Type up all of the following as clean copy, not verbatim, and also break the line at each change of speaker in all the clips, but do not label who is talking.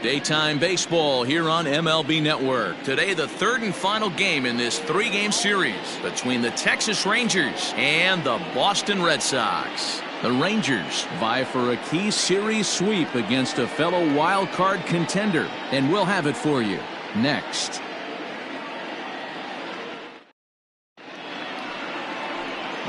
Daytime baseball here on MLB Network. Today, the third and final game in this three-game series between the Texas Rangers and the Boston Red Sox. The Rangers vie for a key series sweep against a fellow wild card contender, and we'll have it for you next.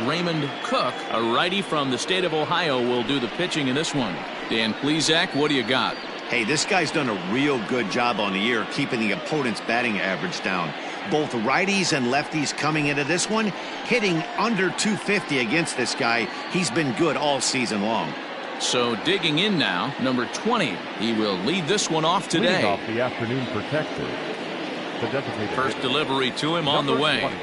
Raymond Cook, a righty from the state of Ohio, will do the pitching in this one. Dan Plesac, what do you got?
Hey, this guy's done a real good job on the year keeping the opponent's batting average down. Both righties and lefties coming into this one, hitting under 250 against this guy. He's been good all season long.
So digging in now, number 20. He will lead this one off today.
Leading off the afternoon protector. The designated
first delivery to him on the way.
20.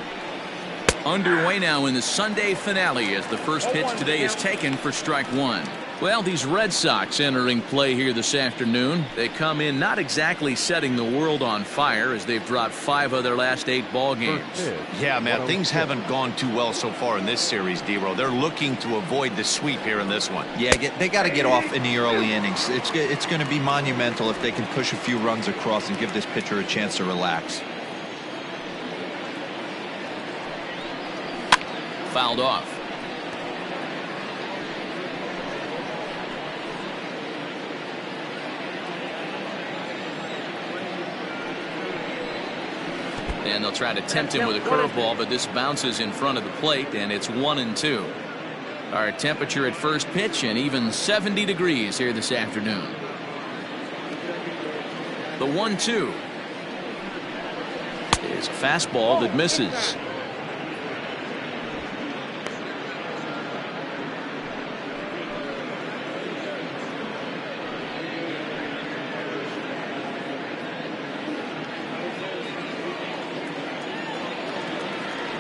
Underway now in the Sunday finale as the first pitch today is taken for strike one. Well, these Red Sox entering play here this afternoon. They come in not exactly setting the world on fire as they've dropped 5 of their last 8 ball games.
Yeah, Matt, things haven't gone too well so far in this series, D-Row. They're looking to avoid the sweep here in this one.
Yeah, they got to get off in the early innings. It's going to be monumental if they can push a few runs across and give this pitcher a chance to relax.
Fouled off. And they'll try to tempt him with a curveball, but this bounces in front of the plate, and it's 1-2. Our temperature at first pitch, and even 70 degrees here this afternoon. The 1-2 is a fastball that misses.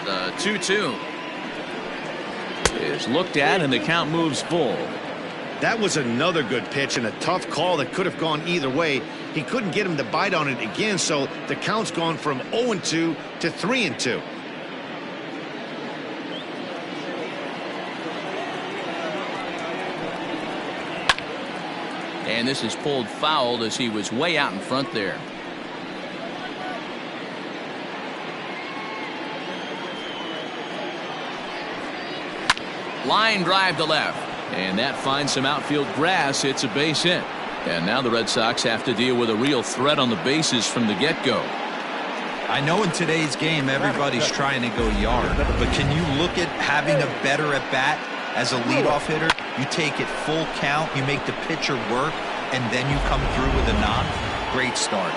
The 2-2 is looked at, and the count moves full.
That was another good pitch and a tough call that could have gone either way. He couldn't get him to bite on it again, so the count's gone from 0-2 to 3-2.
And this is pulled foul as he was way out in front there. Line drive to left, and that finds some outfield grass. It's a base hit, and now the Red Sox have to deal with a real threat on the bases from the get-go.
I know in today's game everybody's trying to go yard, but can you look at having a better at bat as a leadoff hitter? You take it full count, you make the pitcher work, and then you come through with a knock. Great start.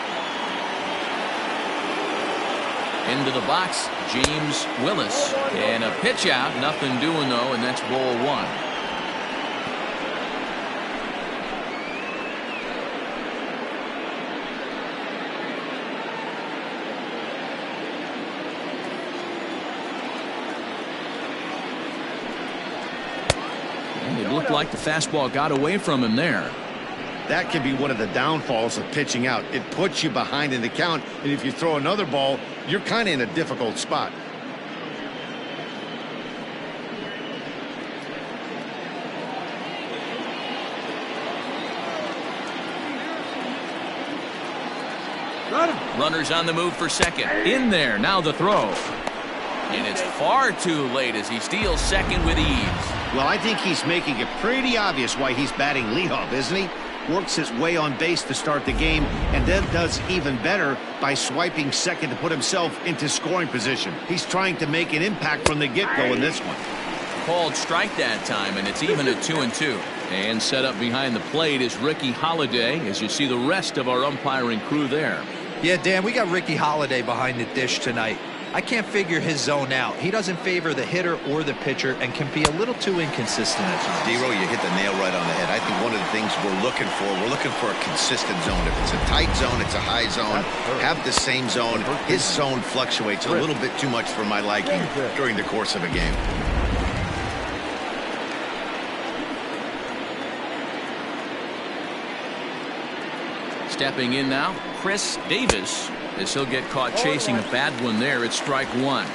Into the box, James Willis, and a pitch out, nothing doing though, and that's ball 1. And it looked like the fastball got away from him there.
That can be one of the downfalls of pitching out. It puts you behind in the count, and if you throw another ball, you're kind of in a difficult spot.
Runners on the move for second. In there, now the throw. And it's far too late as he steals second with ease.
Well, I think he's making it pretty obvious why he's batting leadoff, isn't he? Works his way on base to start the game, and then does even better by swiping second to put himself into scoring position. He's trying to make an impact from the get-go in this one.
Called strike that time, and it's even at 2-2. And set up behind the plate is Ricky Holiday, as you see the rest of our umpiring crew there.
Yeah, Dan, we got Ricky Holiday behind the dish tonight. I can't figure his zone out. He doesn't favor the hitter or the pitcher and can be a little too inconsistent at times.
D-Row, you hit the nail right on the head. I think one of the things we're looking for a consistent zone. If it's a tight zone, it's a high zone. Have the same zone. His zone fluctuates a little bit too much for my liking during the course of a game.
Stepping in now, Chris Davis, as he'll get caught chasing a bad one there at strike 1.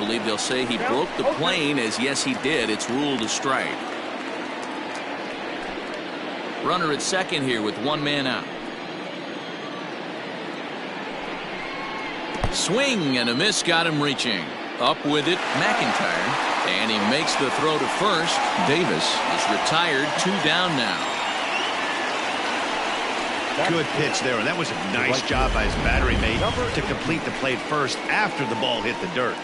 believe they'll say he broke the plane, as yes he did. It's ruled a strike. Runner at second here with one man out. Swing and a miss, got him reaching. Up with it, McIntyre, and he makes the throw to first. Davis is retired, 2 down now.
Good pitch there, and that was a nice job by his battery mate to complete the play first after the ball hit the dirt.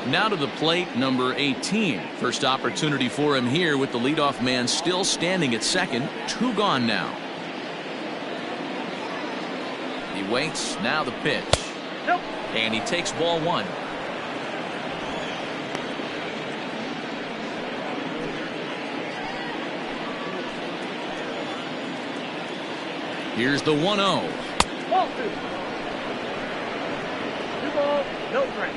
Now to the plate, number 18. First opportunity for him here with the leadoff man still standing at second. 2 gone now. He waits, now the pitch. And he takes ball 1. Here's the 1-0.
2 balls, no strike.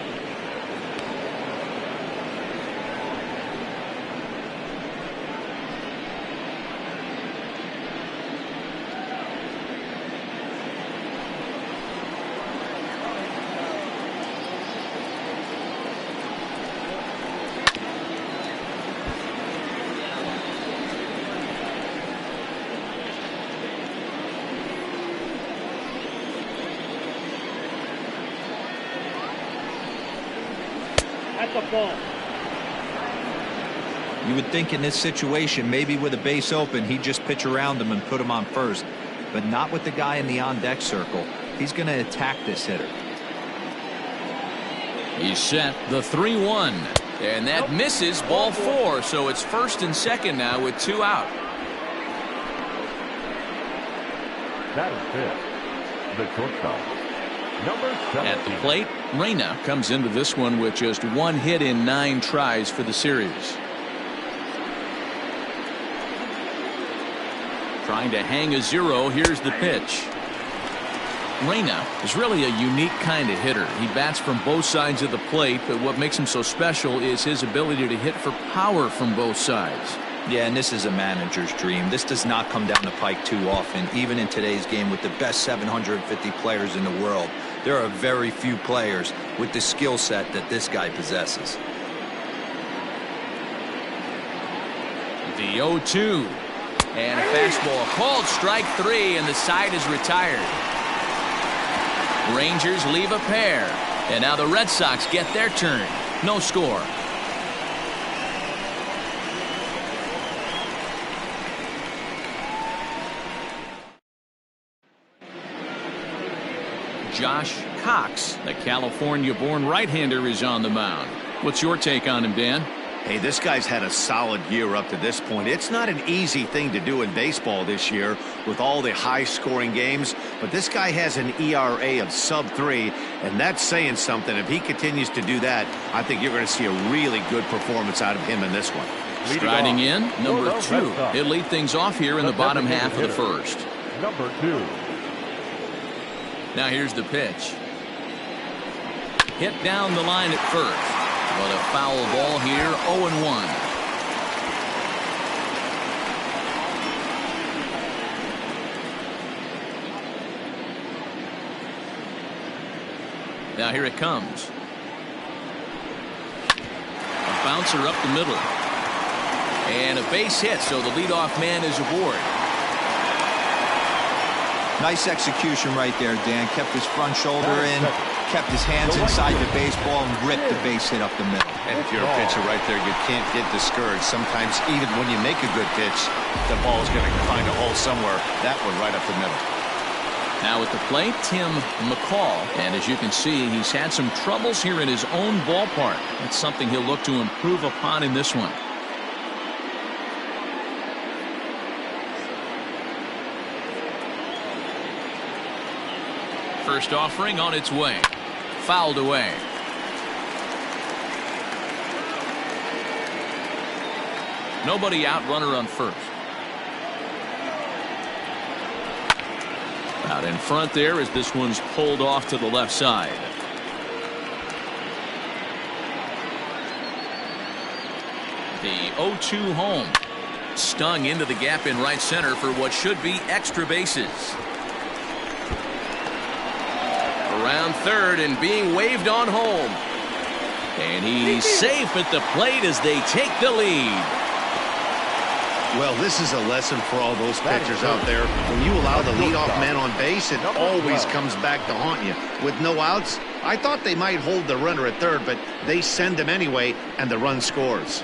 That's a ball.
You would think in this situation, maybe with a base open, he'd just pitch around him and put him on first. But not with the guy in the on-deck circle. He's going to attack this hitter.
He's set, the 3-1. And that misses, ball 4. So it's first and second now with 2 out.
That is it. The shortstop, number 17.
At the plate, Reyna comes into this one with just 1 hit in 9 tries for the series. Trying to hang a 0. Here's the pitch. Reyna is really a unique kind of hitter. He bats from both sides of the plate, but what makes him so special is his ability to hit for power from both sides.
Yeah, and this is a manager's dream. This does not come down the pike too often, even in today's game with the best 750 players in the world. There are very few players with the skill set that this guy possesses.
The 0-2. And a fastball called strike 3, and the side is retired. Rangers leave a pair. And now the Red Sox get their turn. No score. Josh Cox, the California-born right-hander, is on the mound. What's your take on him, Dan?
Hey, this guy's had a solid year up to this point. It's not an easy thing to do in baseball this year with all the high-scoring games, but this guy has an ERA of sub-3, and that's saying something. If he continues to do that, I think you're going to see a really good performance out of him in this one.
Striding in, number 2. He'll lead things off here in the bottom half of the first.
Number 2.
Now here's the pitch. Hit down the line at first. But a foul ball here, 0-1. Now here it comes. A bouncer up the middle. And a base hit, so the leadoff man is aboard.
Nice execution right there, Dan. Kept his front shoulder in, kept his hands inside the baseball, and ripped the base hit up the middle.
And if you're a pitcher right there, you can't get discouraged. Sometimes even when you make a good pitch, the ball is going to find a hole somewhere. That one right up the middle.
Now at the plate, Tim McCall. And as you can see, he's had some troubles here in his own ballpark. That's something he'll look to improve upon in this one. First offering on its way. Fouled away. Nobody out, runner on first. Out in front there as this one's pulled off to the left side. The 0-2 home. Stung into the gap in right center for what should be extra bases. Around third and being waved on home. And he's safe at the plate as they take the lead.
Well, this is a lesson for all those pitchers out there. When you allow the leadoff man on base, it always comes back to haunt you. With no outs, I thought they might hold the runner at third, but they send him anyway, and the run scores.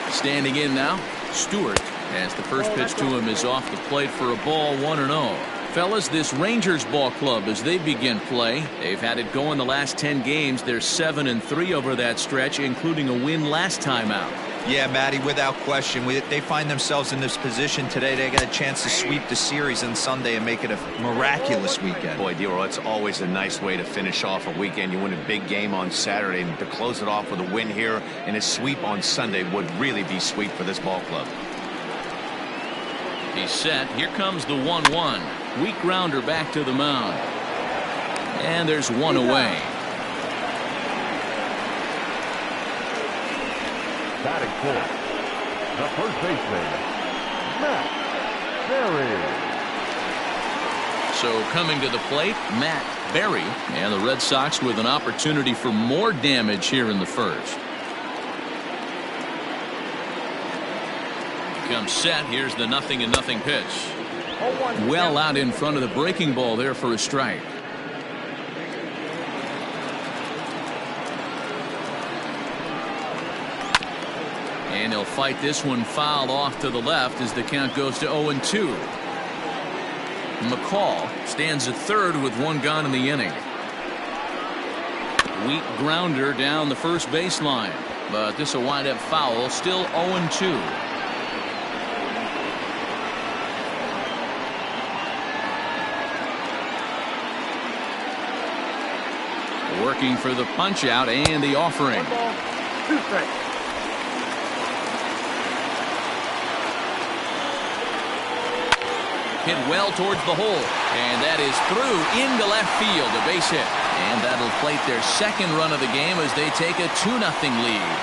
Standing in now, Stewart, as the first pitch to him is off the plate for a ball, 1-0. Fellas, this Rangers ball club, as they begin play, they've had it going the last 10 games. They're 7-3 over that stretch, including a win last time out.
Yeah, Matty, without question. They find themselves in this position today. They got a chance to sweep the series on Sunday and make it a miraculous weekend.
Boy, Dero, it's always a nice way to finish off a weekend. You win a big game on Saturday, and to close it off with a win here and a sweep on Sunday would really be sweet for this ball club.
He's set. Here comes the 1-1. Weak grounder back to the mound. And there's one away.
Batting fourth, the first baseman, Matt Berry.
So coming to the plate, Matt Berry, and the Red Sox with an opportunity for more damage here in the first. Comes set. Here's the 0-0 pitch. Well out in front of the breaking ball there for a strike. And he'll fight this one foul off to the left as the count goes to 0-2. McCall stands at third with one gone in the inning. Weak grounder down the first baseline, but this will wind up foul. Still 0-2. Working for the punch out and the offering.
1 ball, 2 strikes.
Hit well towards the hole, and that is through into left field, a base hit, and that'll plate their second run of the game as they take a 2-0 lead.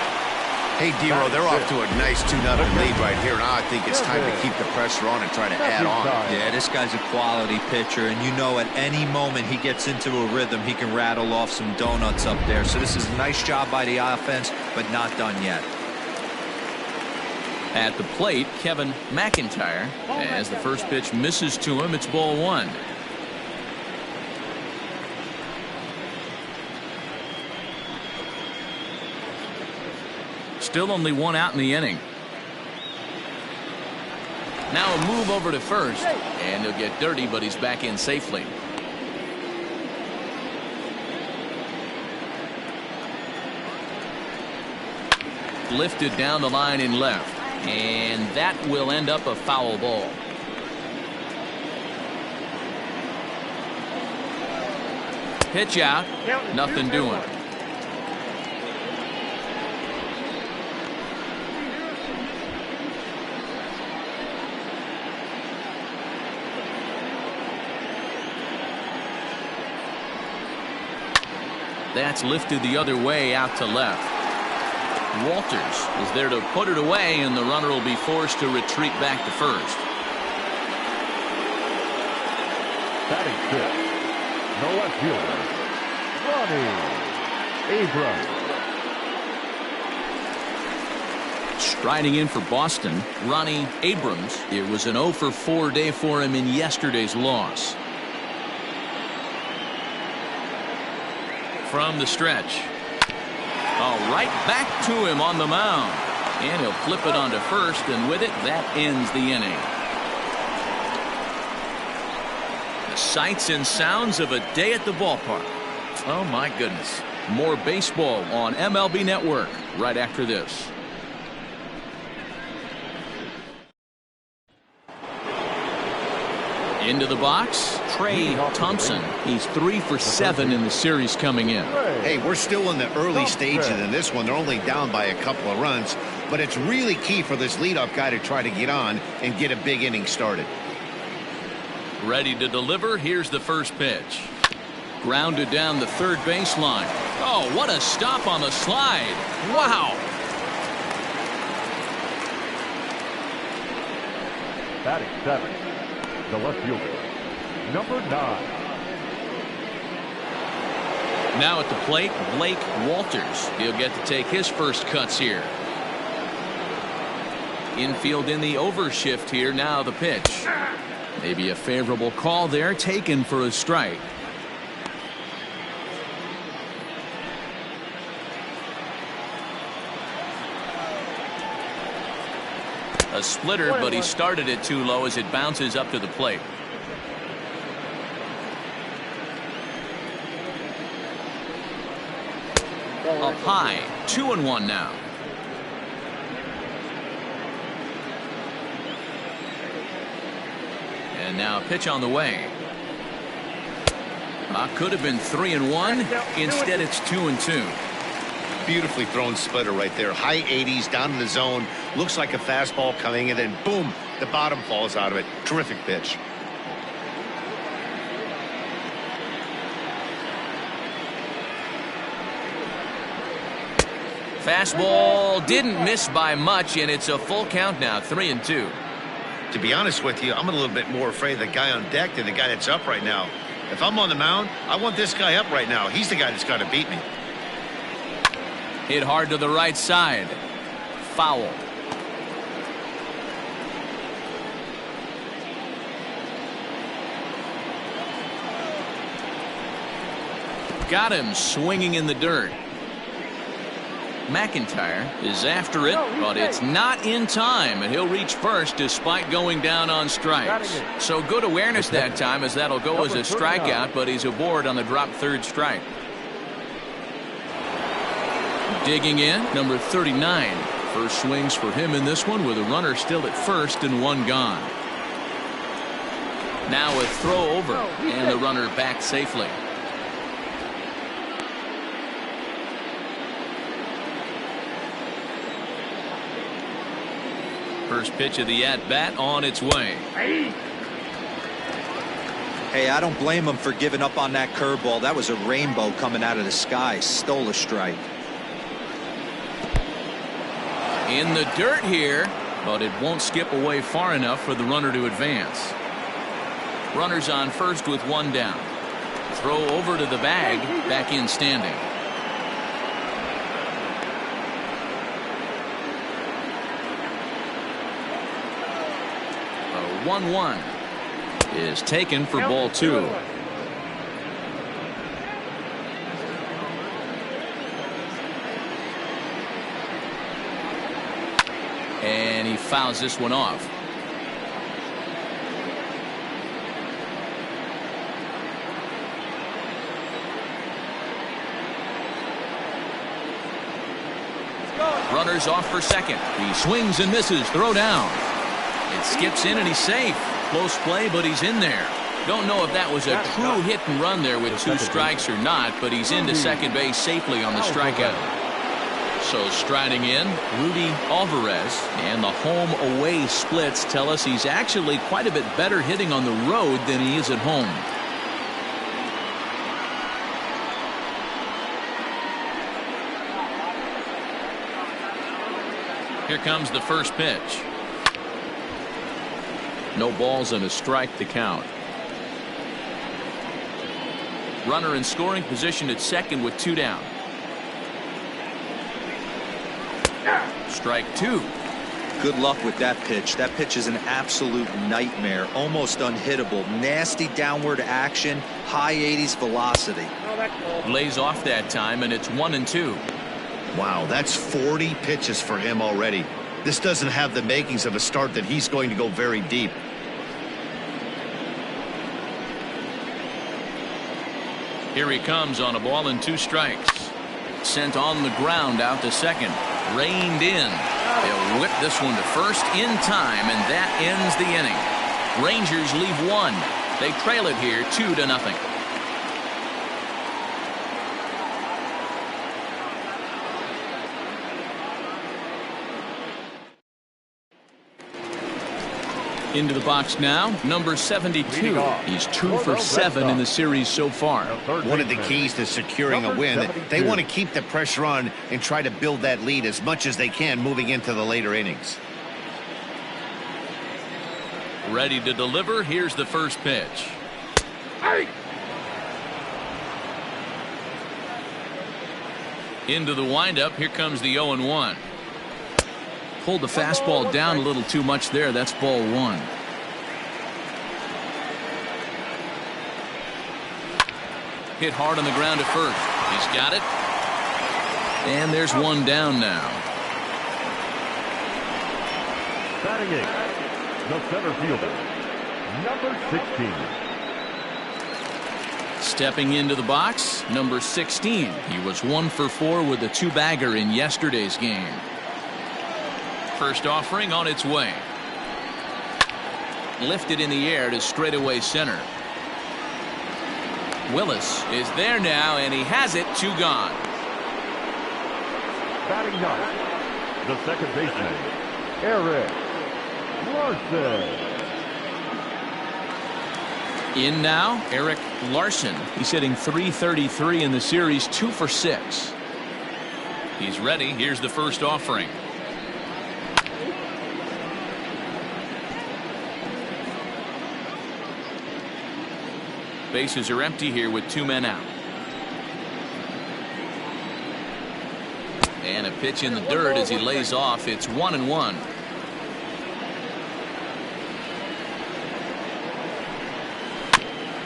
Hey, Dero, they're off to a nice 2-0 lead right here. Now I think it's time to keep the pressure on and try to add on.
Yeah, this guy's a quality pitcher, and you know at any moment he gets into a rhythm, he can rattle off some donuts up there. So this is a nice job by the offense, but not done yet.
At the plate, Kevin McIntyre, as the first pitch misses to him, it's ball 1. Still only one out in the inning. Now a move over to first, and he'll get dirty, but he's back in safely. Lifted down the line in left, and that will end up a foul ball. Pitch out, nothing doing. That's lifted the other way out to left. Walters is there to put it away, and the runner will be forced to retreat back to first.
Batting fifth, the left fielder, Ronnie Abrams.
Striding in for Boston, Ronnie Abrams. It was an 0-for-4 day for him in yesterday's loss. From the stretch. Oh, right back to him on the mound. And he'll flip it onto first, and with it, that ends the inning. The sights and sounds of a day at the ballpark. Oh, my goodness. More baseball on MLB Network right after this. Into the box, Trey Thompson. He's 3 for 7 in the series coming in.
Hey, we're still in the early stages in this one. They're only down by a couple of runs, but it's really key for this leadoff guy to try to get on and get a big inning started.
Ready to deliver. Here's the first pitch. Grounded down the third baseline. Oh, what a stop on the slide. Wow.
Batting 7, the left fielder, number 9.
Now at the plate, Blake Walters. He'll get to take his first cuts here. Infield in the overshift here. Now the pitch. Maybe a favorable call there, taken for a strike. A splitter, but he started it too low as it bounces up to the plate. Up high, 2-1 now. And now a pitch on the way. Could have been 3-1. Instead, it's 2-2.
Beautifully thrown splitter right there. High 80s down in the zone. Looks like a fastball coming in, and boom, the bottom falls out of it. Terrific pitch.
Fastball didn't miss by much, and it's a full count now, 3-2.
To be honest with you, I'm a little bit more afraid of the guy on deck than the guy that's up right now. If I'm on the mound, I want this guy up right now. He's the guy that's got to beat me.
Hit hard to the right side. Foul. Got him swinging in the dirt. Mcintyre is after it, but it's not in time, and he'll reach first despite going down on strikes. So good awareness that time, as that'll go as a strikeout, but he's aboard on the drop third strike. Digging in, number 39. First swings for him in this one with a runner still at first and one gone. Now a throw over, and the runner back safely. First pitch of the at-bat on its way.
Hey, I don't blame him for giving up on that curveball. That was a rainbow coming out of the sky. Stole a strike.
In the dirt here, but it won't skip away far enough for the runner to advance. Runners on first with one down. Throw over to the bag, back in standing. A 1-1 is taken for ball 2. And he fouls this one off. Runners off for second. He swings and misses. Throw down. It skips in and he's safe. Close play, but he's in there. Don't know if that was a true hit and run there with 2 strikes or not, but he's into second base safely on the strikeout. So striding in, Rudy Alvarez, and the home-away splits tell us he's actually quite a bit better hitting on the road than he is at home. Here comes the first pitch. No balls and a strike to count. Runner in scoring position at second with 2 down. Strike 2.
Good luck with that pitch. That pitch is an absolute nightmare. Almost unhittable. Nasty downward action. High 80s velocity.
Lays off that time, and it's 1-2.
Wow, that's 40 pitches for him already. This doesn't have the makings of a start that he's going to go very deep.
Here he comes on a ball and 2 strikes. Sent on the ground out to second. Reined in. They'll whip this one to first in time, and that ends the inning. Rangers leave 1. They trail it here 2-0. Into the box now, number 72. He's 2 for 7 in the series so far.
One of the keys to securing a win, they want to keep the pressure on and try to build that lead as much as they can moving into the later innings.
Ready to deliver. Here's the first pitch. Into the windup. Here comes the 0-1. Pulled the fastball down a little too much there. That's ball one. Hit hard on the ground at first. He's got it. And there's one down now.
Batting eighth, the center fielder, number 16.
Stepping into the box, number 16. He was 1 for 4 with a 2-bagger in yesterday's game. First offering on its way. Lifted in the air to straightaway center. Willis is there now, and he has it. 2 gone.
Batting ninth, the second baseman, Eric Larson.
In now, Eric Larson. He's hitting .333 in the series, 2 for 6. He's ready. Here's the first offering. Bases are empty here with 2 men out. And a pitch in the dirt as he lays off. It's 1-1.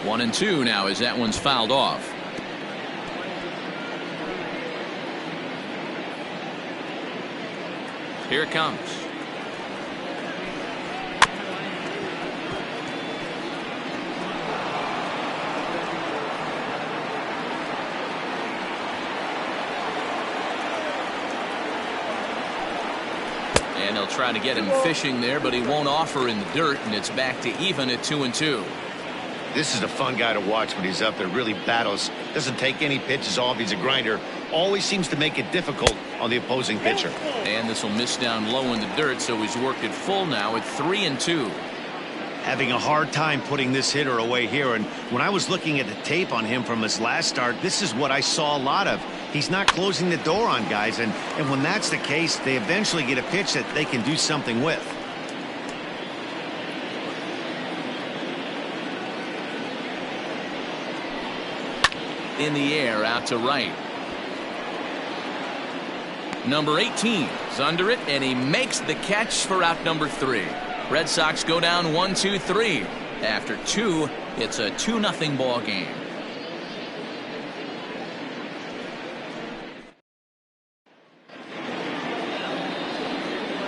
One and two now as that one's fouled off. Here it comes. And they'll try to get him fishing there, but he won't offer in the dirt, and it's back to even at 2-2.
This is a fun guy to watch when he's up there. Really battles. Doesn't take any pitches off. He's a grinder. Always seems to make it difficult on the opposing pitcher.
And this will miss down low in the dirt, so he's worked it full now at 3-2.
Having a hard time putting this hitter away here. And when I was looking at the tape on him from his last start, this is what I saw a lot of. He's not closing the door on guys. And when that's the case, they eventually get a pitch that they can do something with.
In the air out to right. Number 18 is under it, and he makes the catch for out number 3. Red Sox go down 1-2-3. After 2, it's a 2-0 ball game.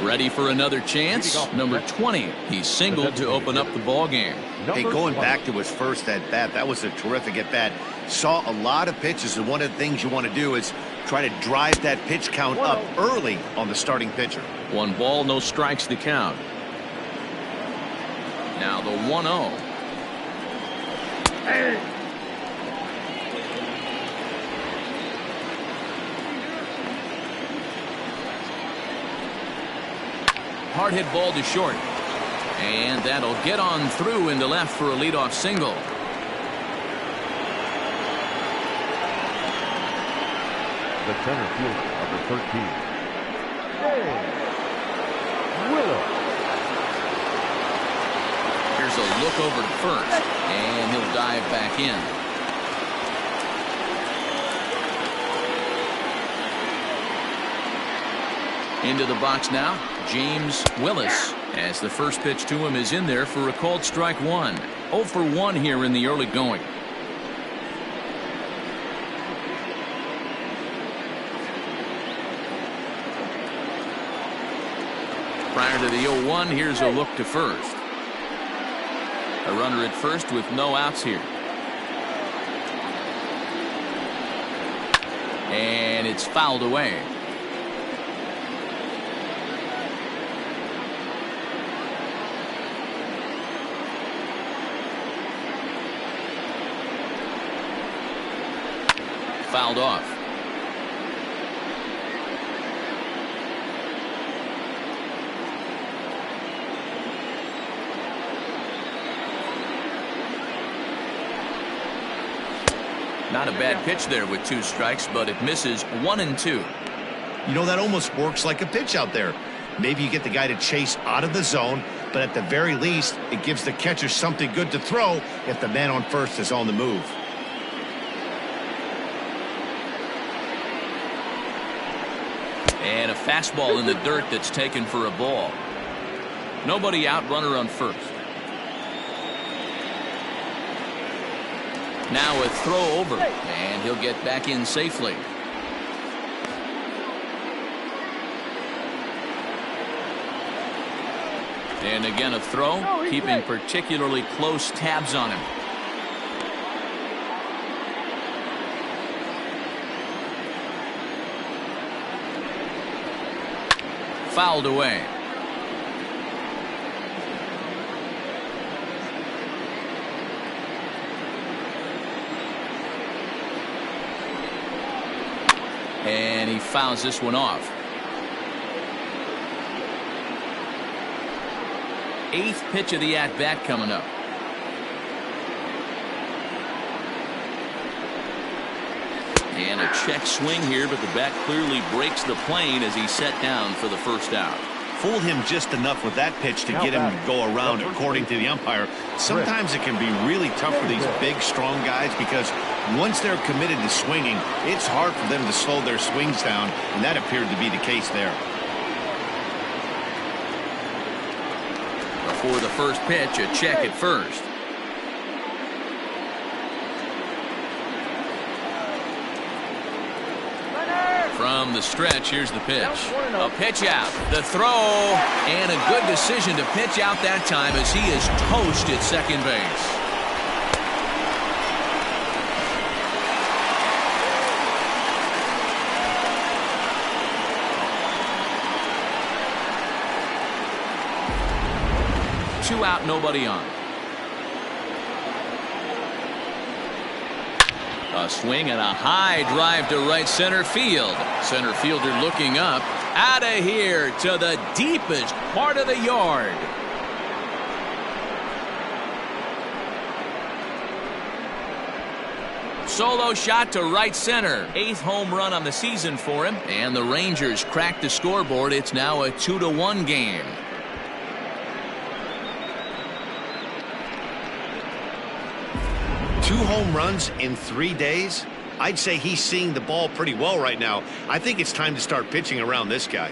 Ready for another chance. Number 20. He singled to open up the ball game.
Hey, going back to his first at bat, that was a terrific at bat. Saw a lot of pitches, and one of the things you want to do is try to drive that pitch count up early on the starting pitcher.
1 ball, no strikes to count. Now the 1-0. Hard hit ball to short. And that'll get on through into left for a leadoff single.
The center fielder, number 13, Willis.
Here's a look over to first, and he'll dive back in. Into the box now, James Willis, as the first pitch to him is in there for a called strike 1. 0 for 1 here in the early going. Prior to the 0-1, here's a look to first. A runner at first with no outs here. And it's fouled away. Fouled off. Not a bad pitch there with 2 strikes, but it misses 1-2.
You know, that almost works like a pitch out there. Maybe you get the guy to chase out of the zone, but but at the very least, it gives the catcher something good to throw if the man on first is on the move.
And a fastball in the dirt that's taken for a ball. Nobody out, runner on first. Now a throw over, and he'll get back in safely. And again a throw, keeping particularly close tabs on him. Fouled away. And he fouls this one off. 8th pitch of the at-bat coming up. And a check swing here, but the bat clearly breaks the plane as he's set down for the first out.
Fooled him just enough with that pitch to get him to go around, according to the umpire. Sometimes it can be really tough for these big, strong guys because once they're committed to swinging, it's hard for them to slow their swings down, and that appeared to be the case there.
Before the first pitch, a check at first. From the stretch, here's the pitch. A pitch out, the throw, and a good decision to pitch out that time as he is toast at second base. Two out, nobody on. A swing and a high drive to right center field. Center fielder looking up. Out of here to the deepest part of the yard. Solo shot to right center. 8th home run on the season for him. And the Rangers cracked the scoreboard. It's now a 2-1 game.
Two home runs in 3 days? I'd say he's seeing the ball pretty well right now. I think it's time to start pitching around this guy.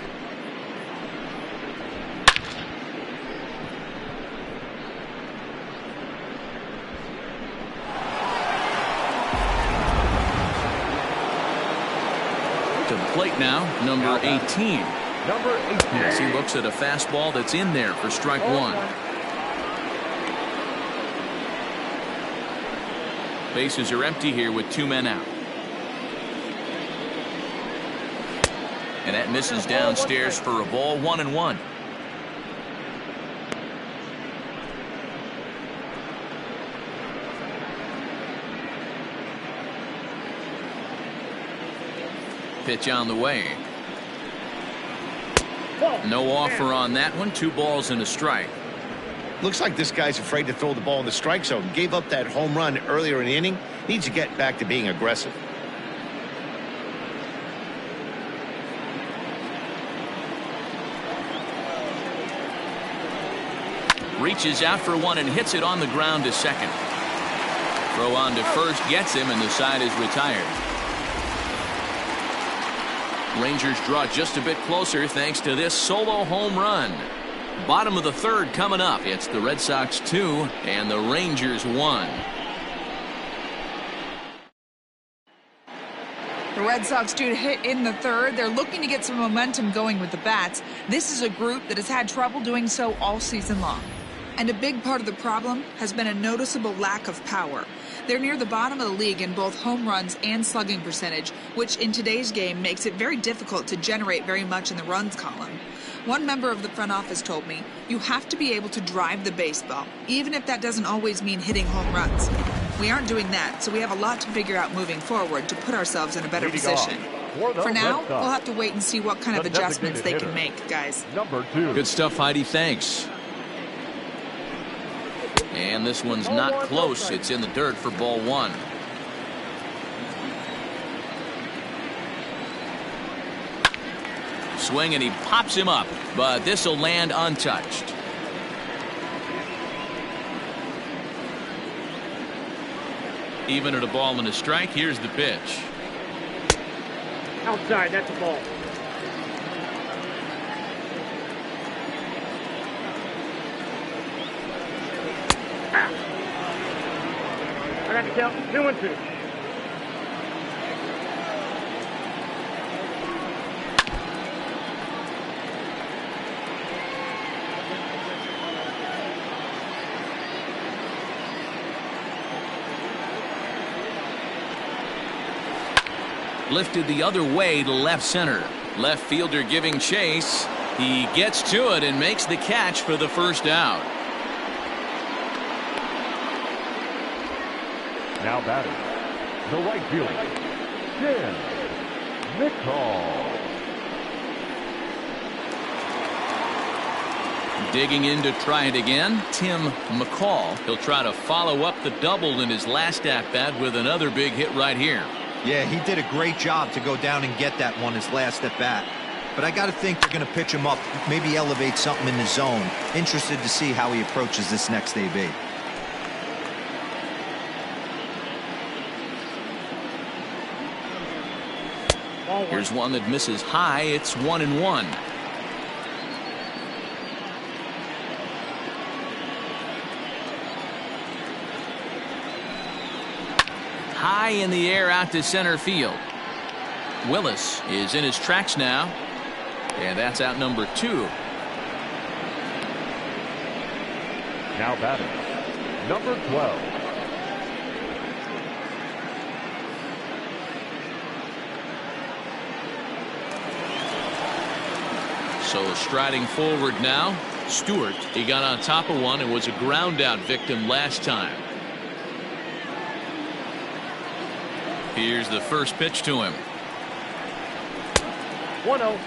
To the plate now, number 18.
Number 18.
As he looks at a fastball that's in there for strike one. Bases are empty here with 2 men out. And that misses downstairs for a ball, 1-1. Pitch on the way. No offer on that one. 2 balls and a strike.
Looks like this guy's afraid to throw the ball in the strike zone. Gave up that home run earlier in the inning. Needs to get back to being aggressive.
Reaches out for one and hits it on the ground to second. Throw on to first gets him, and the side is retired. Rangers draw just a bit closer thanks to this solo home run. Bottom of the third coming up. It's the Red Sox 2 and the Rangers 1.
The Red Sox due to hit in the third. They're looking to get some momentum going with the bats. This is a group that has had trouble doing so all season long. And a big part of the problem has been a noticeable lack of power. They're near the bottom of the league in both home runs and slugging percentage, which in today's game makes it very difficult to generate very much in the runs column. One member of the front office told me, you have to be able to drive the baseball, even if that doesn't always mean hitting home runs. We aren't doing that, so we have a lot to figure out moving forward to put ourselves in a better position. For now, we'll have to wait and see what kind of adjustments they can make, guys.
Number 2.
Good stuff, Heidi. Thanks. And this one's not close. It's in the dirt for ball 1. Swing, and he pops him up, but this will land untouched. Even at a ball and a strike, here's the pitch.
Outside, that's a ball. I got to count 2-2.
Lifted the other way to left center. Left fielder giving chase. He gets to it and makes the catch for the first out.
Now batting, the right fielder, Tim McCall.
Digging in to try it again, Tim McCall. He'll try to follow up the double in his last at-bat with another big hit right here.
Yeah, he did a great job to go down and get that one his last at bat. But I got to think they're going to pitch him up, maybe elevate something in the zone. Interested to see how he approaches this next AB.
Here's one that misses high. It's 1-1. High in the air out to center field. Willis is in his tracks now. And that's out number 2.
Now batting, number 12.
So striding forward now, Stewart. He got on top of one and was a ground out victim last time. Here's the first pitch to him.
1-0.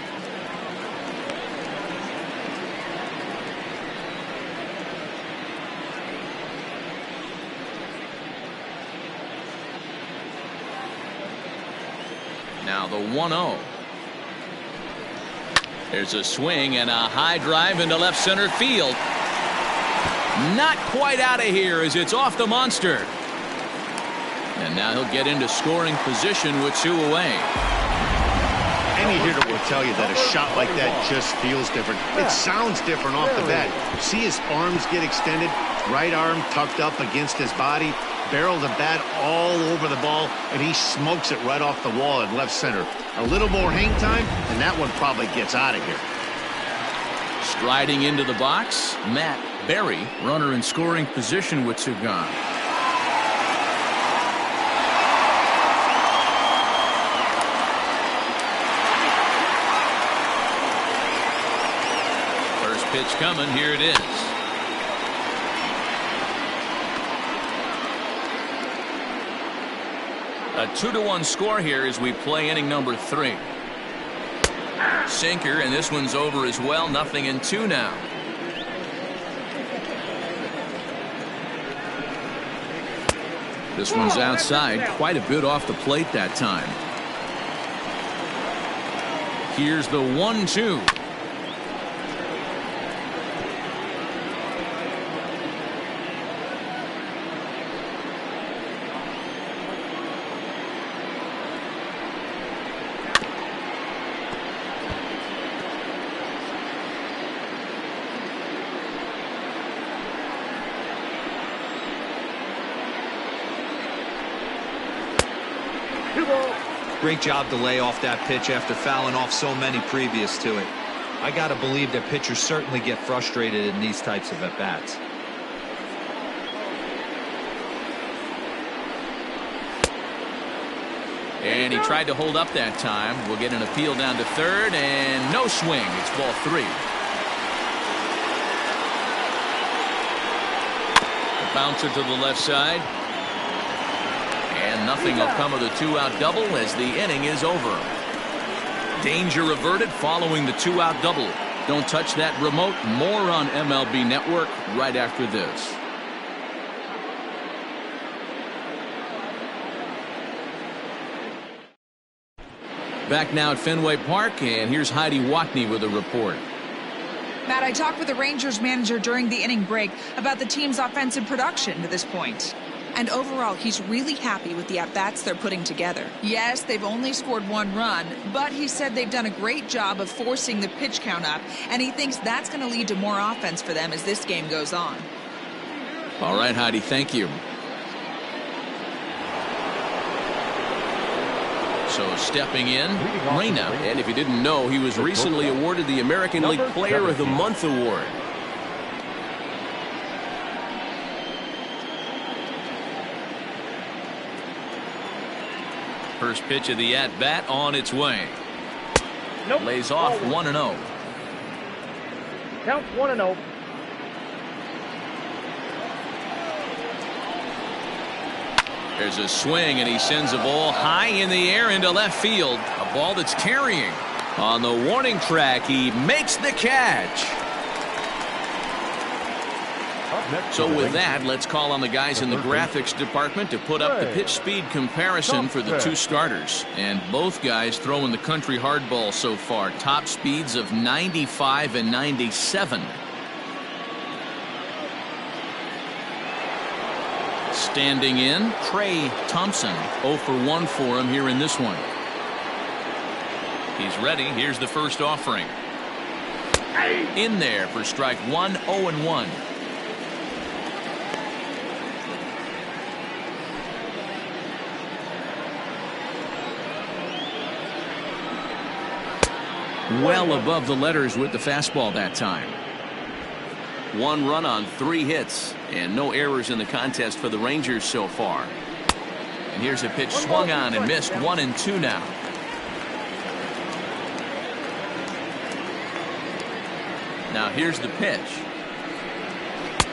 Now the 1-0. There's a swing and a high drive into left center field. Not quite out of here as it's off the monster. And now he'll get into scoring position with 2 away.
Any hitter will tell you that a shot like that just feels different. It sounds different off the bat. See his arms get extended, right arm tucked up against his body, barrel the bat all over the ball, and he smokes it right off the wall in left center. A little more hang time, and that one probably gets out of here.
Striding into the box, Matt Berry, runner in scoring position with 2 gone. Pitch coming. Here it is. A 2-1 score here as we play inning number 3. Sinker, and this one's over as well. 0-2 now. This one's outside, quite a bit off the plate that time. Here's the 1-2.
Great job to lay off that pitch after fouling off so many previous to it. I got to believe that pitchers certainly get frustrated in these types of at-bats.
And he tried to hold up that time. We'll get an appeal down to third, and no swing. It's ball 3. A bouncer to the left side. And nothing will come of the 2-out double as the inning is over. Danger averted following the 2-out double. Don't touch that remote. More on MLB Network right after this. Back now at Fenway Park, and here's Heidi Watney with a report.
Matt, I talked with the Rangers manager during the inning break about the team's offensive production to this point. And overall, he's really happy with the at-bats they're putting together. Yes, they've only scored 1 run, but he said they've done a great job of forcing the pitch count up, and he thinks that's going to lead to more offense for them as this game goes on.
All right, Heidi, thank you. So stepping in, Reyna.
And if you didn't know, he was recently awarded the American League Player of the Month award.
First pitch of the at-bat on its way.
Nope.
Lays off 1-0.
Count 1-0.
There's a swing, and he sends a ball high in the air into left field. A ball that's carrying. On the warning track, he makes the catch. So with that, let's call on the guys in the graphics department to put up the pitch speed comparison for the two starters. And both guys throwing the country hardball so far. Top speeds of 95 and 97. Standing in, Trey Thompson. 0 for 1 for him here in this one. He's ready. Here's the first offering. In there for strike 1, 0-1. Well above the letters with the fastball that time. 1 run on 3 hits, and no errors in the contest for the Rangers so far. And here's a pitch swung on and missed. 1-2 now. Now here's the pitch.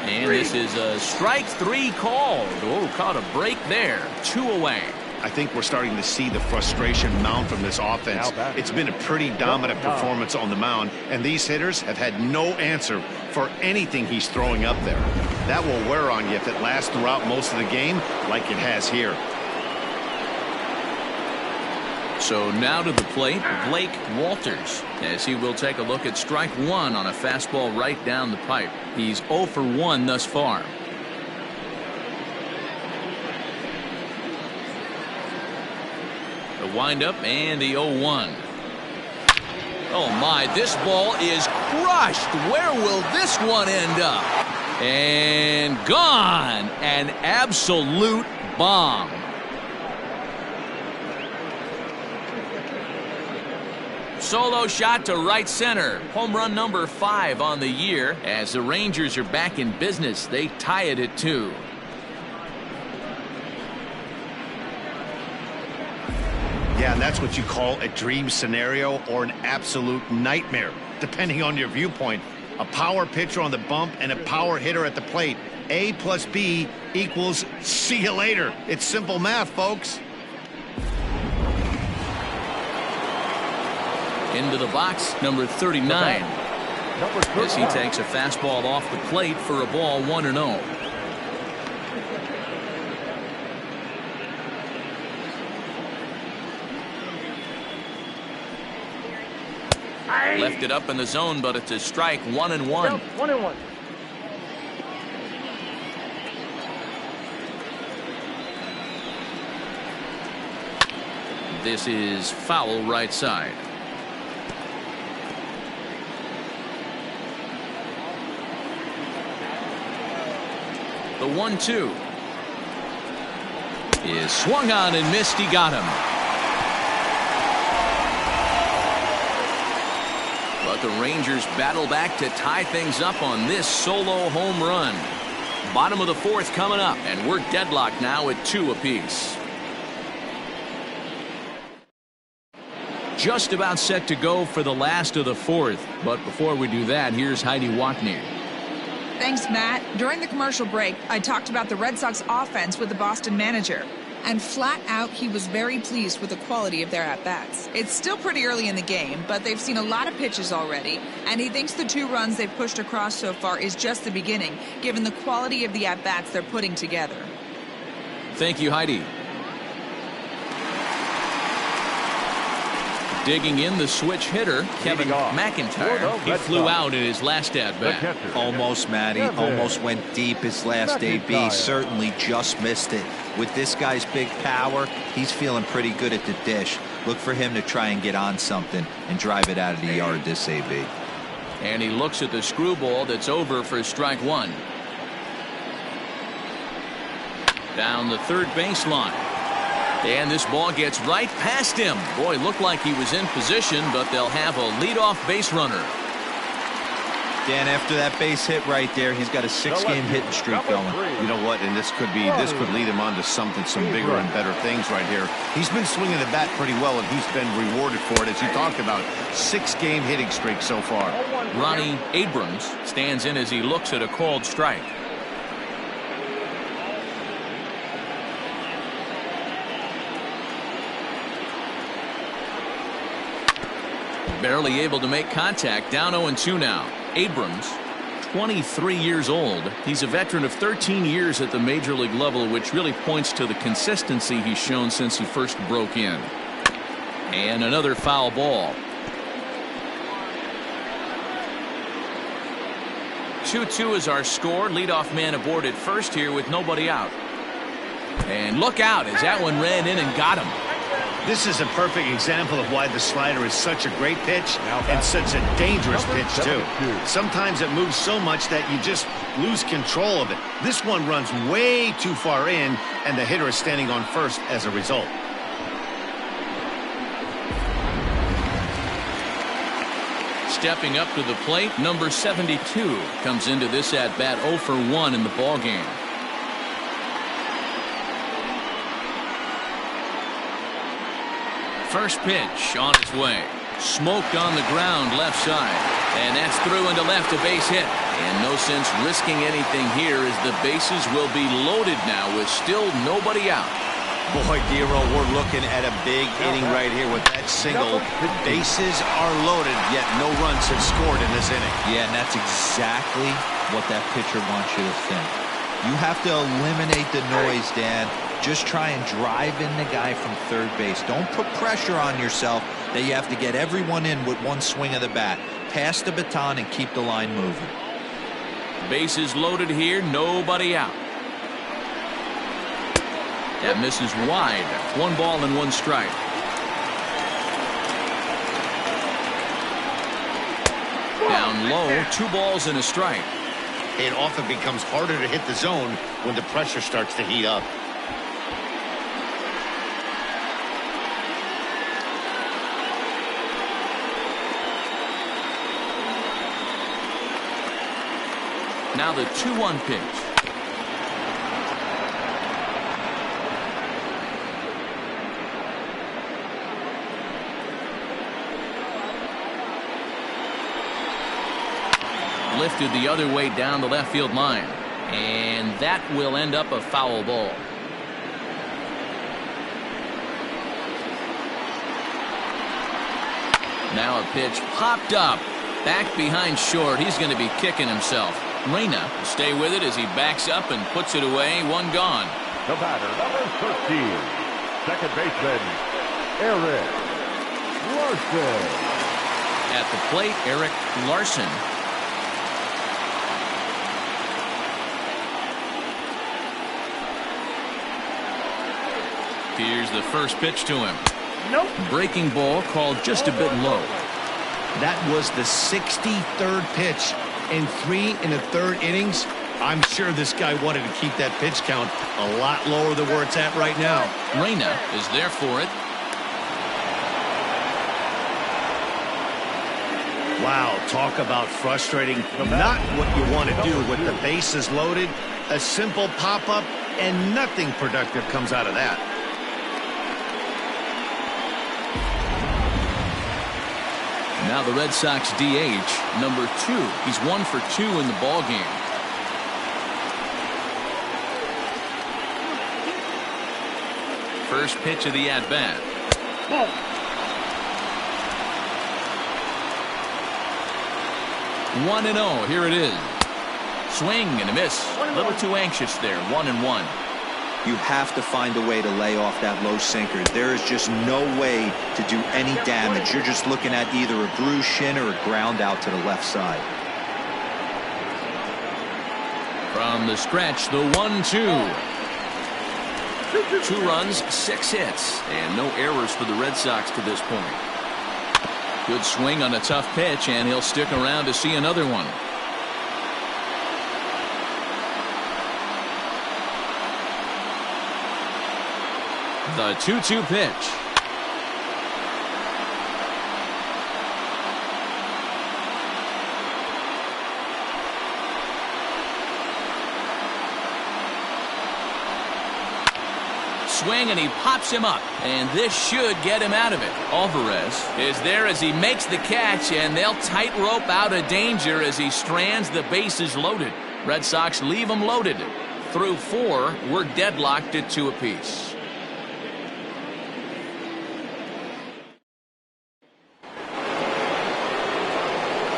And this is a strike 3 called. Oh, caught a break there. 2 away.
I think we're starting to see the frustration mount from this offense. It's been a pretty dominant performance on the mound, and these hitters have had no answer for anything he's throwing up there. That will wear on you if it lasts throughout most of the game like it has here.
So now to the plate, Blake Walters, as he will take a look at strike 1 on a fastball right down the pipe. He's 0 for 1 thus far. The windup and the 0-1. Oh my, this ball is crushed. Where will this one end up? And gone. An absolute bomb. Solo shot to right center. Home run number 5 on the year. As the Rangers are back in business, they tie it at 2.
Yeah, and that's what you call a dream scenario or an absolute nightmare, depending on your viewpoint. A power pitcher on the bump and a power hitter at the plate. A plus B equals see you later. It's simple math, folks.
Into the box, number 39. As he takes a fastball off the plate for a ball 1-0. Left it up in the zone, but it's a strike. 1-1.
1-1.
This is foul right side. The 1-2 is swung on and missed. He got him. But the Rangers battle back to tie things up on this solo home run. Bottom of the 4th coming up, and we're deadlocked now at 2 apiece. Just about set to go for the last of the 4th. But before we do that, here's Heidi Watney.
Thanks, Matt. During the commercial break, I talked about the Red Sox offense with the Boston manager. And flat out, he was very pleased with the quality of their at-bats. It's still pretty early in the game, but they've seen a lot of pitches already. And he thinks the 2 runs they've pushed across so far is just the beginning, given the quality of the at-bats they're putting together.
Thank you, Heidi. Digging in the switch hitter, Kevin McIntyre. He flew out in his last at-bat.
Almost, Matty. Almost went deep his last AB. Certainly just missed it. With this guy's big power, he's feeling pretty good at the dish. Look for him to try and get on something and drive it out of the yard this AB.
And he looks at the screwball that's over for strike one. Down the third baseline. And this ball gets right past him. Boy, looked like he was in position, but they'll have a leadoff base runner.
Dan, after that base hit right there, he's got a 6-game hitting streak going.
You know what? And this could lead him on to some bigger and better things right here. He's been swinging the bat pretty well, and he's been rewarded for it, as you talked about. 6-game hitting streak so far.
Ronnie Abrams stands in as he looks at a called strike. Barely able to make contact. Down 0-2 now. Abrams, 23 years old. He's a veteran of 13 years at the major league level, which really points to the consistency he's shown since he first broke in. And another foul ball. 2-2 is our score. Leadoff man aboard at first here with nobody out. And look out as that one ran in and got him.
This is a perfect example of why the slider is such a great pitch and such a dangerous pitch, too. Sometimes it moves so much that you just lose control of it. This one runs way too far in, and the hitter is standing on first as a result.
Stepping up to the plate, number 72 comes into this at-bat 0 for 1 in the ballgame. First pitch on its way. Smoked on the ground left side. And that's through into left, a base hit. And no sense risking anything here as the bases will be loaded now with still nobody out.
Boy, Dero, we're looking at a big inning right here with that single. The bases are loaded, yet no runs have scored in this inning.
Yeah, and that's exactly what that pitcher wants you to think. You have to eliminate the noise, Dan. Just try and drive in the guy from third base. Don't put pressure on yourself that you have to get everyone in with one swing of the bat. Pass the baton and keep the line moving.
Bases loaded here, nobody out. That misses wide. 1 ball and 1 strike. Down low, 2 balls and a strike.
It often becomes harder to hit the zone when the pressure starts to heat up.
Now the 2-1 pitch. Lifted the other way down the left field line. And that will end up a foul ball. Now a pitch popped up. Back behind short. He's going to be kicking himself. Reyna will stay with it as he backs up and puts it away. 1 gone.
The batter, number 13, second baseman, Eric Larson.
At the plate, Eric Larson. Here's the first pitch to him.
Nope.
Breaking ball called just a bit low.
That was the 63rd pitch in 3 1/3 innings. I'm sure this guy wanted to keep that pitch count a lot lower than where it's at right now.
Reyna is there for it.
Wow, talk about frustrating. Not what you want to do with the bases loaded. A simple pop-up and nothing productive comes out of that.
Now the Red Sox DH, number 2. He's 1 for 2 in the ballgame. First pitch of the at-bat. 1-0. Here it is. Swing and a miss. A little too anxious there. 1-1.
You have to find a way to lay off that low sinker. There is just no way to do any damage. You're just looking at either a bruised shin or a ground out to the left side.
From the stretch, the 1-2. 2 runs, 6 hits, and no errors for the Red Sox to this point. Good swing on a tough pitch, and he'll stick around to see another one. The 2-2 pitch. Swing, and he pops him up, and this should get him out of it. Alvarez is there as he makes the catch, and they'll tightrope out of danger as he strands the bases loaded. Red Sox leave them loaded. Through 4, we're deadlocked at 2 apiece.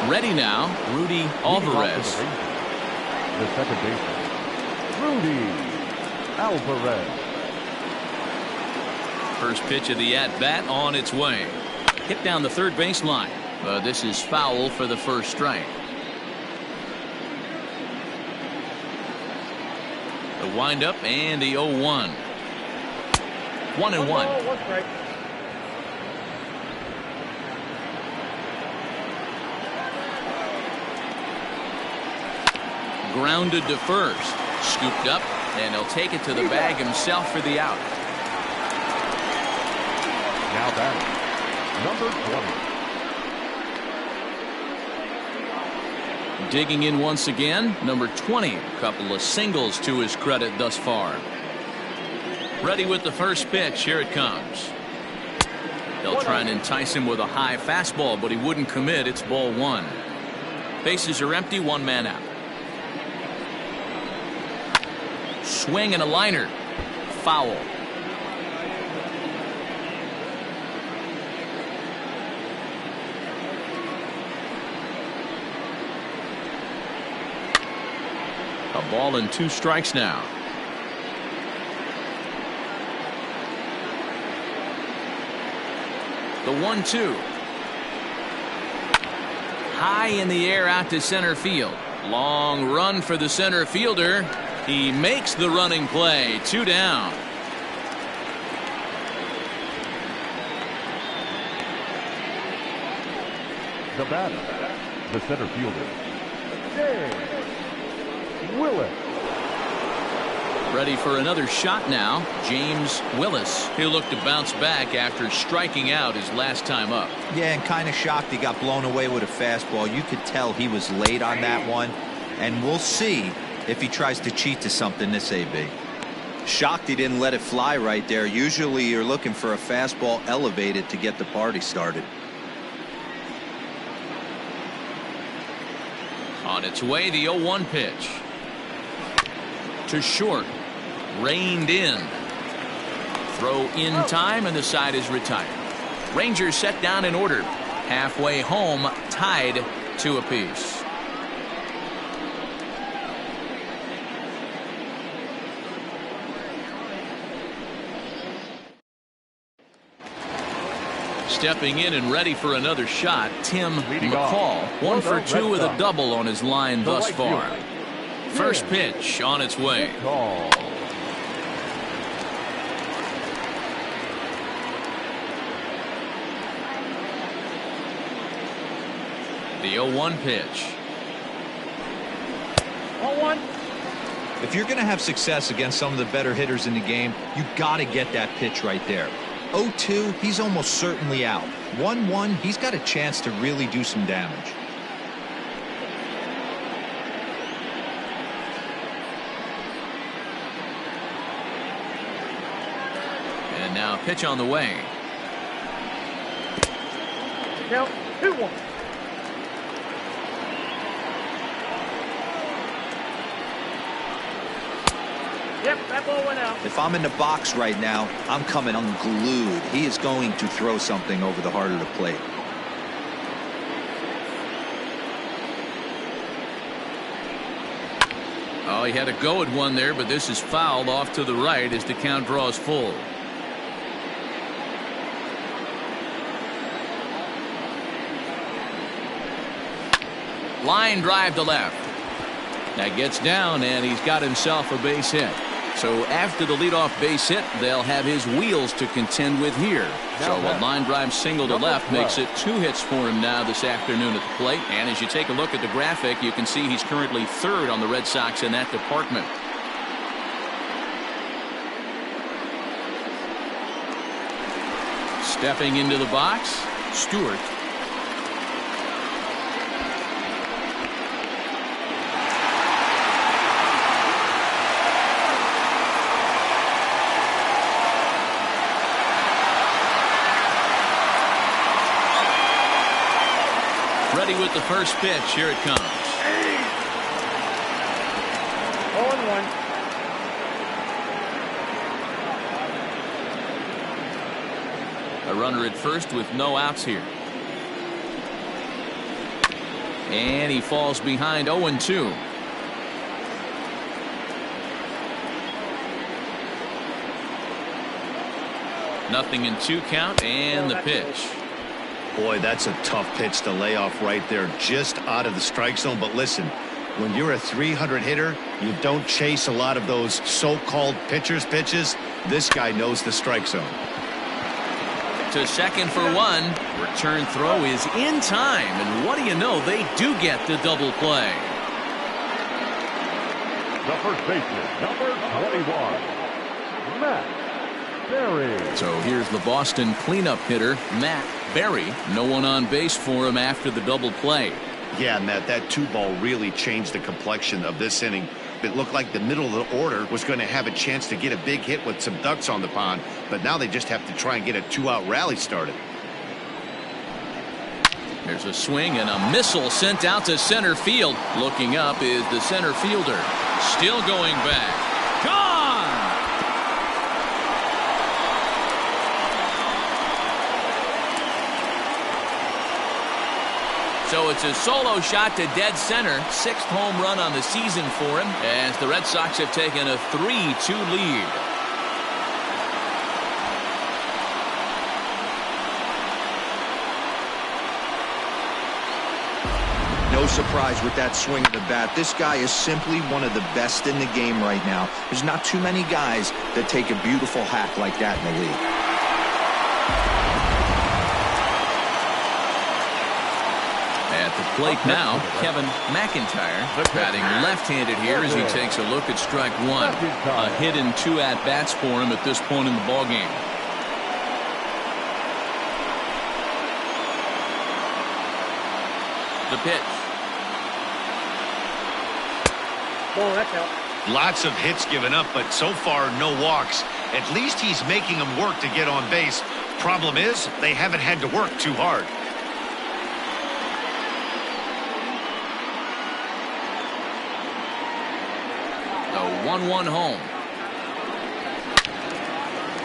Ready now, Rudy Alvarez.
The second baseman, Rudy Alvarez.
First pitch of the at-bat on its way. Hit down the third baseline. This is foul for the first strike. The windup and the 0-1. 1-1. Grounded to first. Scooped up, and he'll take it to the bag himself for the out.
Now batting, number 20.
Digging in once again, number 20. A couple of singles to his credit thus far. Ready with the first pitch. Here it comes. They'll try and entice him with a high fastball, but he wouldn't commit. It's ball 1. Bases are empty, 1 man out. Swing and a liner. Foul. A ball and 2 strikes now. The 1-2. High in the air out to center field. Long run for the center fielder. He makes the running play. 2 down.
The batter, the center fielder, James Willis.
Ready for another shot now. James Willis. He'll look to bounce back after striking out his last time up.
Yeah, and kind of shocked he got blown away with a fastball. You could tell he was late on that one, and we'll see if he tries to cheat to something this AB. Shocked he didn't let it fly right there. Usually you're looking for a fastball elevated to get the party started.
On its way, the 0-1 pitch. To short. Reined in. Throw in time, and the side is retired. Rangers set down in order. Halfway home, tied 2 apiece. Stepping in and ready for another shot, Tim McCall. 1 for 2 with a double on his line thus far. First pitch on its way. The 0-1 pitch.
0-1.
If you're going to have success against some of the better hitters in the game, you got to get that pitch right there. 0-2, he's almost certainly out. 1-1, he's got a chance to really do some damage.
And now a pitch on the way.
Count 2-1. Yep, that ball went out.
If I'm in the box right now, I'm coming unglued. He is going to throw something over the heart of the plate.
Oh, he had to go at one there, but this is fouled off to the right as the count draws full. Line drive to left. That gets down, and he's got himself a base hit. So after the leadoff base hit, they'll have his wheels to contend with here. So a line drive single to left makes it 2 hits for him now this afternoon at the plate. And as you take a look at the graphic, you can see he's currently 3rd on the Red Sox in that department. Stepping into the box, Stewart. Ready with the first pitch. Here it comes.
0-1.
A runner at first with no outs here. And he falls behind 0-2. Nothing in 2 count and the pitch.
Boy, that's a tough pitch to lay off right there, just out of the strike zone. But listen, when you're a 300 hitter, you don't chase a lot of those so-called pitcher's pitches. This guy knows the strike zone.
To second for 1. Return throw is in time, and what do you know, they do get the double play.
The first baseman, number 21, Matt Berry.
So here's the Boston cleanup hitter, Matt Berry. No one on base for him after the double play.
Yeah, Matt, that 2-ball really changed the complexion of this inning. It looked like the middle of the order was going to have a chance to get a big hit with some ducks on the pond, but now they just have to try and get a 2-out rally started.
There's a swing and a missile sent out to center field. Looking up is the center fielder. Still going back. Gone! So it's a solo shot to dead center. 6th home run on the season for him as the Red Sox have taken a 3-2 lead.
No surprise with that swing of the bat. This guy is simply one of the best in the game right now. There's not too many guys that take a beautiful hack like that in the league.
At the plate now, Kevin McIntyre batting left-handed here as he takes a look at strike 1. A hit and 2 at-bats for him at this point in the ballgame. The pitch.
Oh, that's out.
Lots of hits given up, but so far no walks. At least he's making them work to get on base. Problem is, they haven't had to work too hard.
A 1-1 home.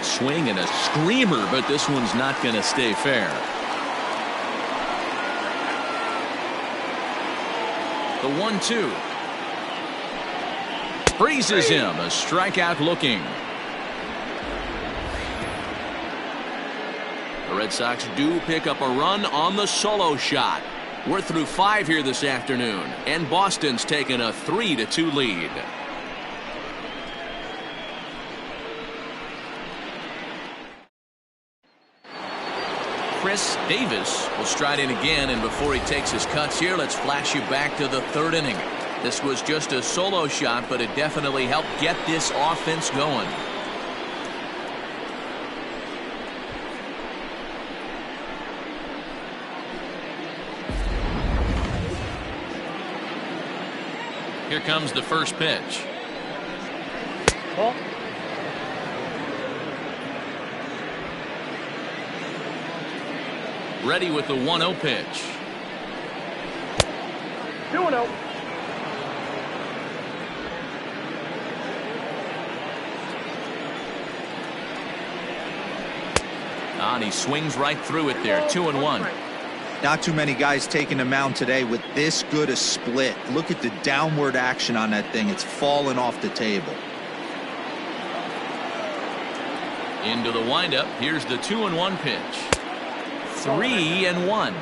Swing and a screamer, but this one's not going to stay fair. The 1-2. Freezes him. A strikeout looking. The Red Sox do pick up a run on the solo shot. We're through 5 here this afternoon, and Boston's taken a 3-2 lead. Chris Davis will stride in again, and before he takes his cuts here, let's flash you back to the 3rd inning. This was just a solo shot, but it definitely helped get this offense going. Here comes the first pitch.
Ball.
Ready with the 1-0 pitch.
2-0.
And he swings right through it there. 2-1.
Not too many guys taking the mound today with this good a split. Look at the downward action on that thing. It's falling off the table.
Into the windup. Here's the 2-1 pitch. 3-1.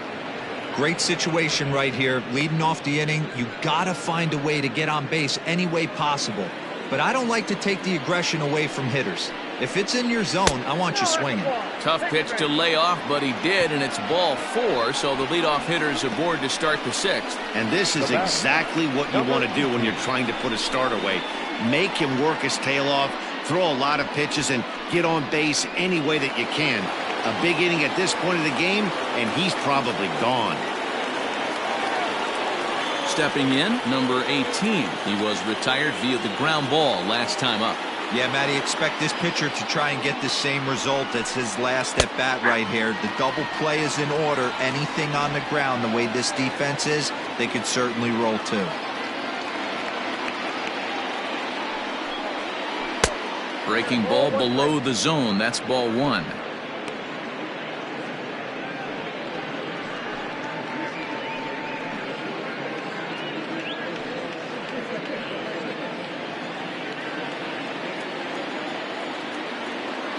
Great situation right here. Leading off the inning, you gotta find a way to get on base any way possible. But I don't like to take the aggression away from hitters. If it's in your zone, I want you swinging.
Tough pitch to lay off, but he did, and it's ball 4, so the leadoff hitter's aboard to start the 6th.
And this is exactly what you want to do when you're trying to put a start away. Make him work his tail off, throw a lot of pitches, and get on base any way that you can. A big inning at this point of the game, and he's probably gone.
Stepping in, number 18. He was retired via the ground ball last time up.
Yeah, Matty, expect this pitcher to try and get the same result as his last at bat right here. The double play is in order. Anything on the ground, the way this defense is, they could certainly roll too.
Breaking ball below the zone. That's ball 1.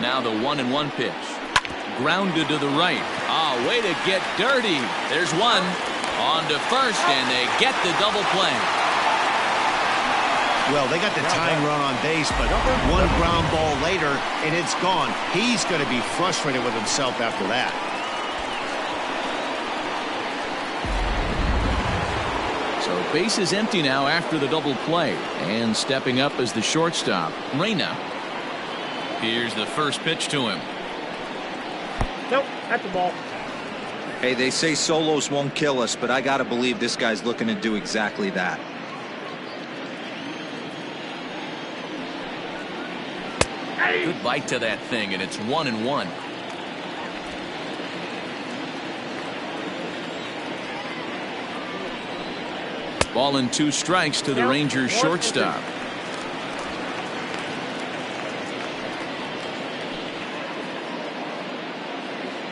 Now the 1-1 pitch. Grounded to the right. Ah, way to get dirty. There's one. On to first, and they get the double play.
Well, they got the tying run on base, but one ground ball later, and it's gone. He's going to be frustrated with himself after that.
So base is empty now after the double play. And stepping up as the shortstop, Reyna. Here's the first pitch to him.
Nope, that's the ball.
Hey, they say solos won't kill us, but I got to believe this guy's looking to do exactly that.
Good bite to that thing, and it's 1-1. Ball and 2 strikes to the Rangers shortstop.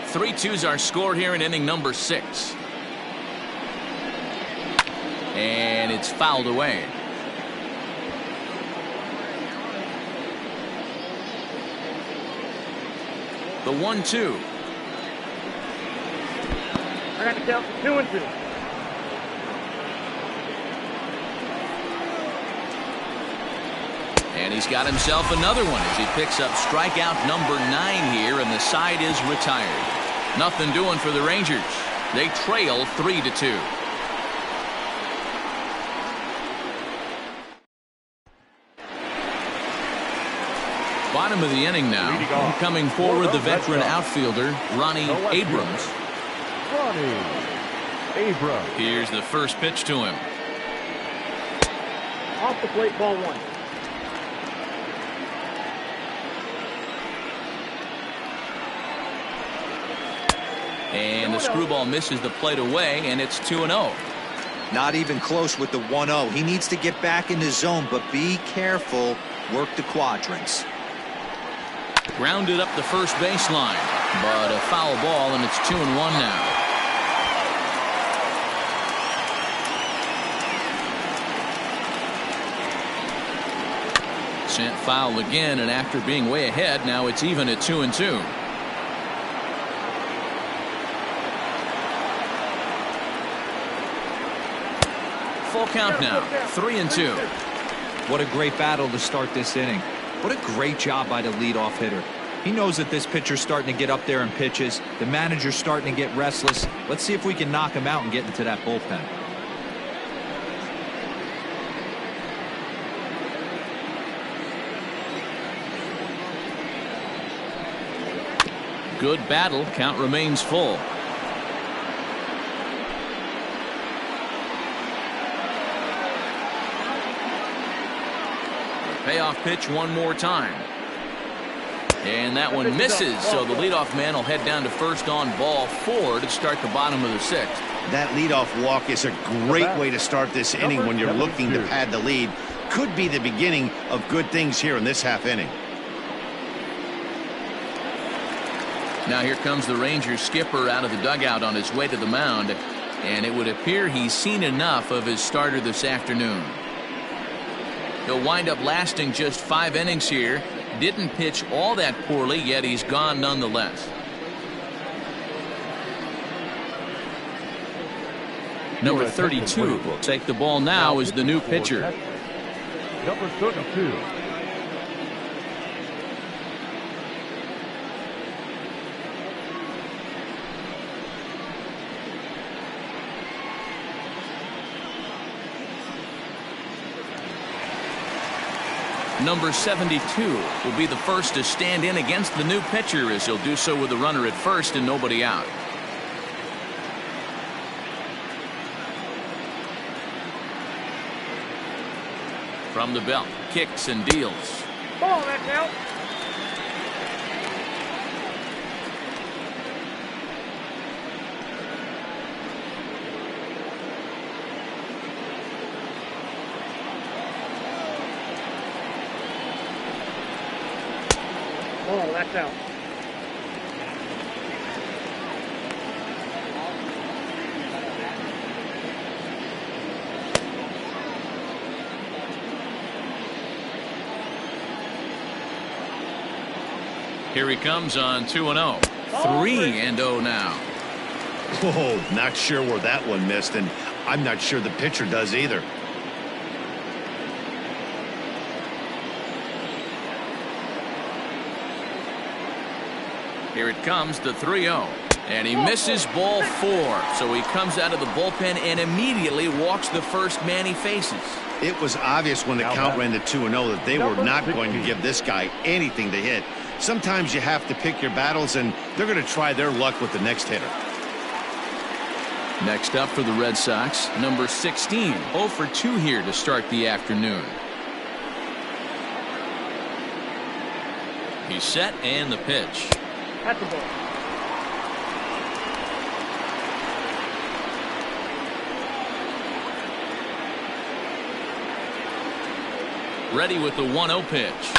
Three twos are scored here in inning number 6. And it's fouled away. The 1-2.
I got to count 2-2.
And he's got himself another one as he picks up strikeout number 9 here, and the side is retired. Nothing doing for the Rangers. They trail 3-2. Bottom of the inning now. Coming forward, the veteran outfielder, Ronnie Abrams. Here's the first pitch to him.
Off the plate, ball 1.
And the screwball misses the plate away, and it's 2-0.
Not even close with the 1-0. He needs to get back in the zone, but be careful. Work the quadrants.
Grounded up the first baseline, but a foul ball, and it's 2-1 now. Sent foul again, and after being way ahead, now it's even at 2-2. Full count now, 3-2.
What a great battle to start this inning. What a great job by the leadoff hitter. He knows that this pitcher's starting to get up there in pitches. The manager's starting to get restless. Let's see if we can knock him out and get into that bullpen.
Good battle. Count remains full. Payoff pitch one more time. And that one misses, so the leadoff man will head down to first on ball 4 to start the bottom of the 6th.
That leadoff walk is a great way to start this inning when you're looking to pad the lead. Could be the beginning of good things here in this half inning.
Now here comes the Rangers skipper out of the dugout on his way to the mound, and it would appear he's seen enough of his starter this afternoon. He'll wind up lasting just 5 innings here. Didn't pitch all that poorly, yet he's gone nonetheless. Number 32 will take the ball now as the new pitcher.
Number 32.
Number 72 will be the first to stand in against the new pitcher, as he'll do so with a runner at first and nobody out. From the belt, kicks and deals.
Ball, that's out. Oh, that's out.
Here he comes on 2-0. 3-0 now.
Whoa, not sure where that one missed, and I'm not sure the pitcher does either.
Here it comes, the 3-0. And he misses ball 4. So he comes out of the bullpen and immediately walks the first man he faces.
It was obvious when the count ran to 2-0 that they were not going to give this guy anything to hit. Sometimes you have to pick your battles, and they're going to try their luck with the next hitter.
Next up for the Red Sox, number 16. 0 for 2 here to start the afternoon. He's set and the pitch.
At the ball.
Ready with the 1-0 pitch.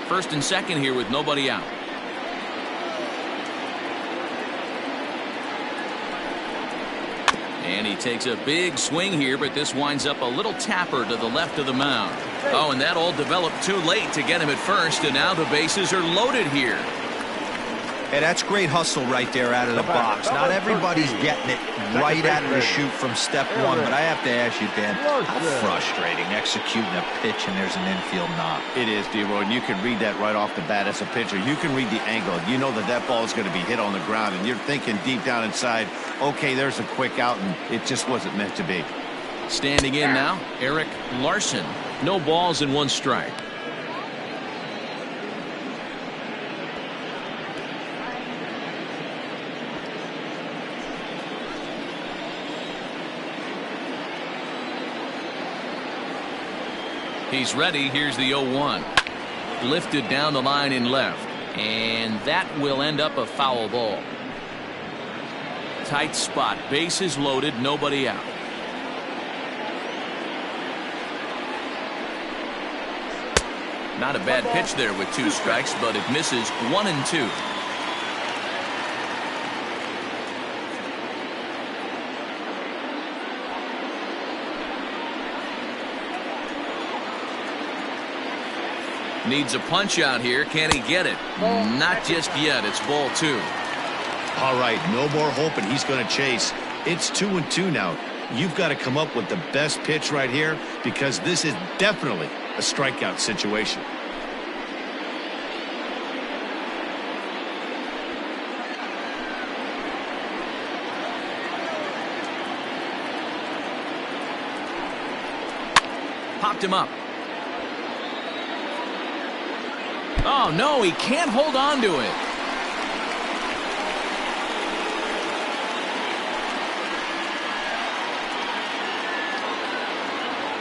First and second here with nobody out. And he takes a big swing here, but this winds up a little tapper to the left of the mound. Oh, and that all developed too late to get him at first, and now the bases are loaded here.
Hey, that's great hustle right there out of the box. Not everybody's getting it right out of the chute from step one, but I have to ask you, Dan, how frustrating executing a pitch and there's an infield knock.
It is, D-Roy, and you can read that right off the bat as a pitcher. You can read the angle. You know that that ball is going to be hit on the ground, and you're thinking deep down inside, okay, there's a quick out, and it just wasn't meant to be.
Standing in now, Eric Larson. No balls and 1 strike. He's ready. Here's the 0-1. Lifted down the line in left. And that will end up a foul ball. Tight spot. Bases loaded. Nobody out. Not a bad pitch there with 2 strikes, but it misses 1 and 2. Needs a punch out here. Can he get it? Not just yet. It's ball 2.
All right, no more hoping he's going to chase. It's 2-2 now. You've got to come up with the best pitch right here, because this is definitely a strikeout situation.
Popped him up. Oh, no, he can't hold on to it.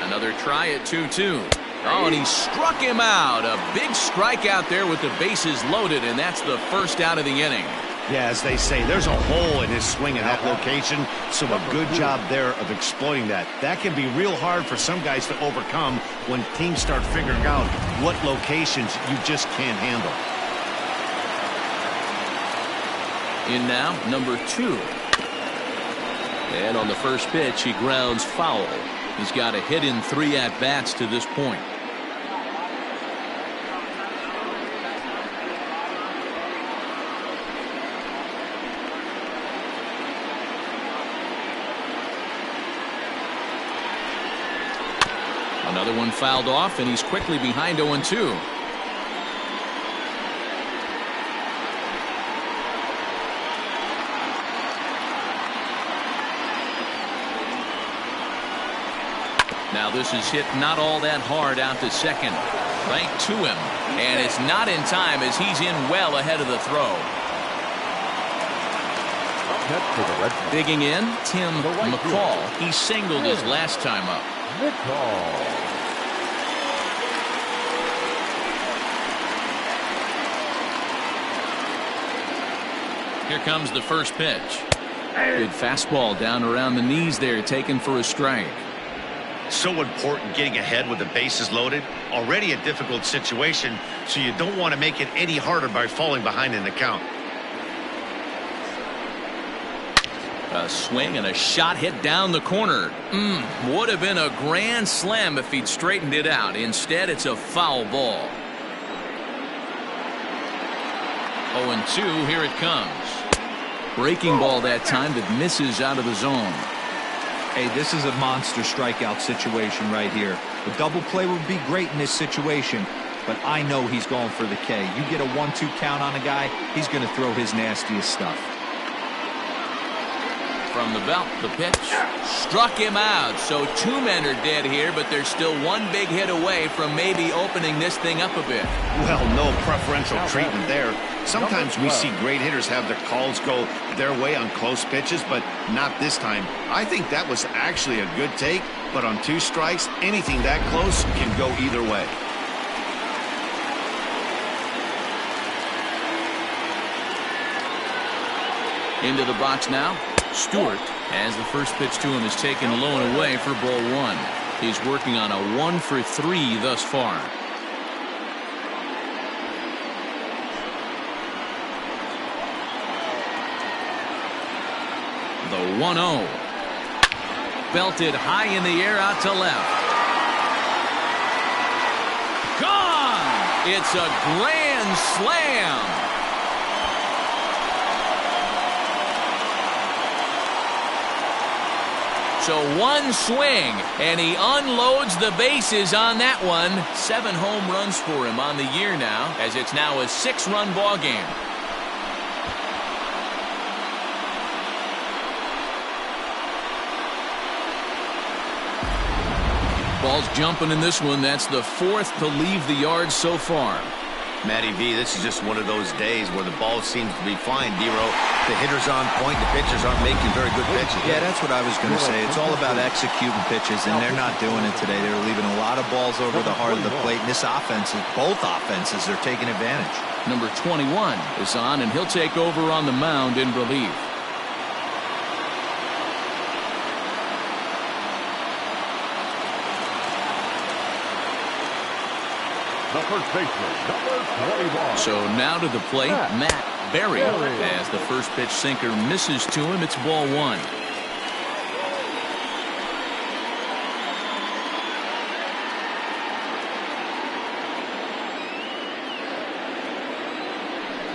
Another try at 2-2. Oh, and he struck him out. A big strikeout there with the bases loaded, and that's the first out of the inning.
Yeah, as they say, there's a hole in his swing in that location, so a good job there of exploiting that. That can be real hard for some guys to overcome when teams start figuring out what locations you just can't handle.
In now, number 2. And on the first pitch, he grounds foul. He's got a hit in 3 at-bats to this point. Another one fouled off, and he's quickly behind 0-2. Now this is hit not all that hard out to second. Right to him. And it's not in time as he's in well ahead of the throw. Digging in, Tim McCall. He singled his last time up. Here comes the first pitch. Good fastball down around the knees there, taken for a strike.
So important getting ahead with the bases loaded. Already a difficult situation, so you don't want to make it any harder by falling behind in the count.
A swing and a shot hit down the corner. Would have been a grand slam if he'd straightened it out. Instead, it's a foul ball. 0-2, here it comes. Breaking ball that time that misses out of the zone.
Hey, this is a monster strikeout situation right here. A double play would be great in this situation, but I know he's going for the K. You get a 1-2 count on a guy, he's going to throw his nastiest stuff.
From the belt, the pitch struck him out. So 2 men are dead here, but there's still 1 big hit away from maybe opening this thing up a bit.
Well, no preferential treatment there. Sometimes we see great hitters have their calls go their way on close pitches, but not this time. I think that was actually a good take, but on 2 strikes, anything that close can go either way.
Into the box now. Stewart, as the first pitch to him is taken low and away for ball 1. He's working on a 1 for 3 thus far. The 1-0. Belted high in the air out to left. Gone! It's a grand slam. So 1 swing, and he unloads the bases on that one. 7 home runs for him on the year now, as it's now a 6-run ball game. Ball's jumping in this one. That's the 4th to leave the yard so far.
Matty V, this is just one of those days where the ball seems to be flying, D-Row. The hitter's on point, the pitchers aren't making very good pitches.
Yeah, that's what I was going to say. It's all about executing pitches, and they're not doing it today. They're leaving a lot of balls over the heart of the plate, and this offense, both offenses are taking advantage.
Number 21 is on, and he'll take over on the mound in relief.
The first baseman, number 21.
So now to the plate, Matt Berry. As the first pitch sinker misses to him, it's ball 1.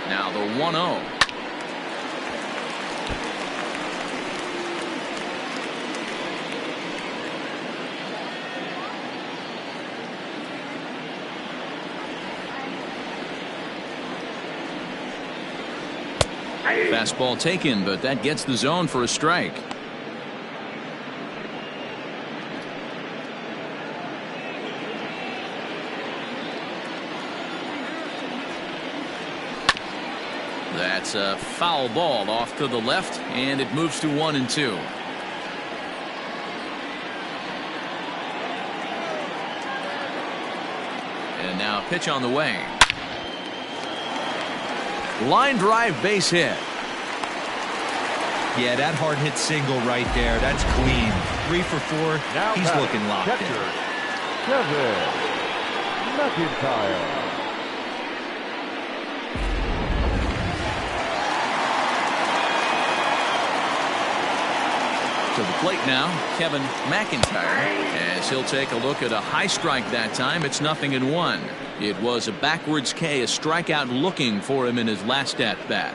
Now the 1-0. Fastball taken, but that gets the zone for a strike. That's a foul ball off to the left, and it moves to 1-2. And now a pitch on the way. Line drive base hit.
Yeah, that hard hit single right there. That's clean. 3 for 4.
Now
He's looking locked
catcher,
in.
Kevin McIntyre.
To the plate now, Kevin McIntyre, as he'll take a look at a high strike that time. It's 0-1. It was a backwards K, a strikeout looking for him in his last at-bat.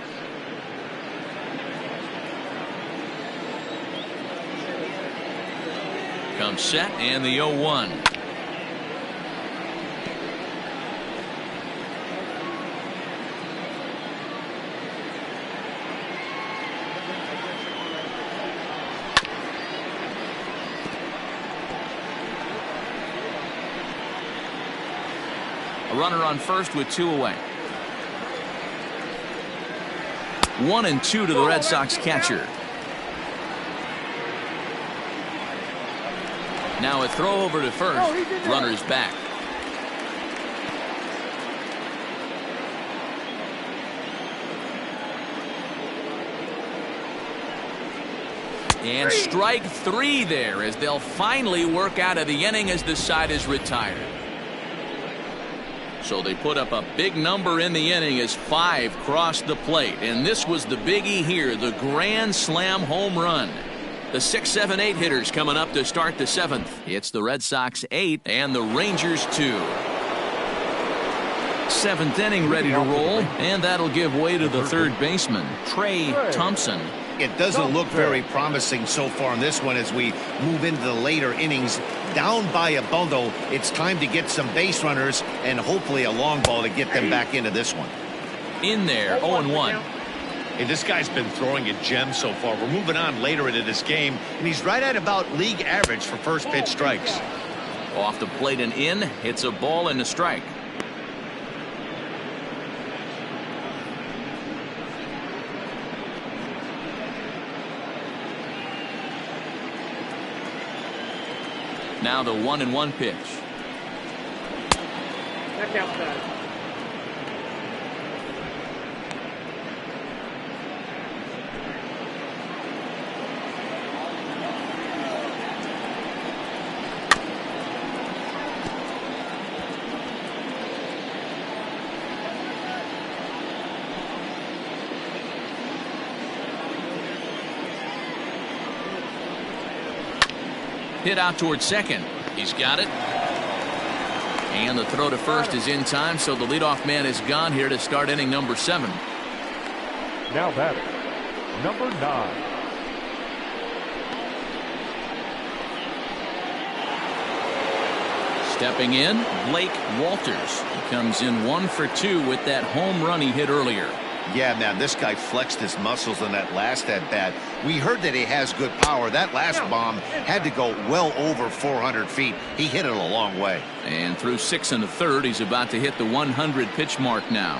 Comes set and the 0-1. A runner on first with 2 away. 1-2 to the Red Sox catcher. Now a throw over to first. Runner's back. And strike 3 there as they'll finally work out of the inning as the side is retired. So they put up a big number in the inning as 5 crossed the plate. And this was the biggie here, the grand slam home run. The 6, 7, 8 hitters coming up to start the 7th. It's the Red Sox 8 and the Rangers 2. 7th inning ready to roll, and that'll give way to the third baseman, Trey Thompson.
It doesn't look very promising so far in this one as we move into the later innings. Down by a bundle, it's time to get some base runners and hopefully a long ball to get them back into this one.
In there, 0-1.
Hey, this guy's been throwing a gem so far. We're moving on later into this game, and he's right at about league average for first pitch strikes.
Off the plate and in, hits a ball and a strike. Now the 1-1 pitch.
Back outside.
Hit out towards second. He's got it. And the throw to first is in time, so the leadoff man is gone here to start inning number 7.
Now batting, number 9.
Stepping in, Blake Walters. He comes in 1 for 2 with that home run he hit earlier.
Yeah, man, this guy flexed his muscles on that last at-bat. We heard that he has good power. That last bomb had to go well over 400 feet. He hit it a long way.
And through 6 1/3, he's about to hit the 100 pitch mark now.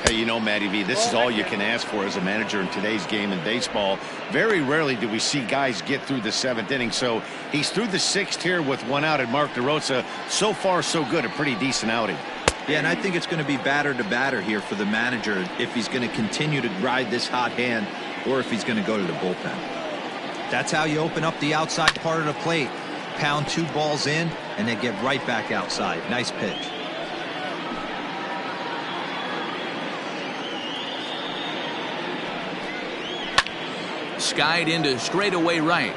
Hey, you know, Matty V, this is all you can ask for as a manager in today's game in baseball. Very rarely do we see guys get through the 7th inning. So he's through the 6th here with 1 out, and Mark DeRosa, so far so good, a pretty decent outing.
Yeah, and I think it's going to be batter to batter here for the manager if he's going to continue to ride this hot hand or if he's going to go to the bullpen. That's how you open up the outside part of the plate. Pound 2 balls in and then get right back outside. Nice pitch.
Skied into straightaway right.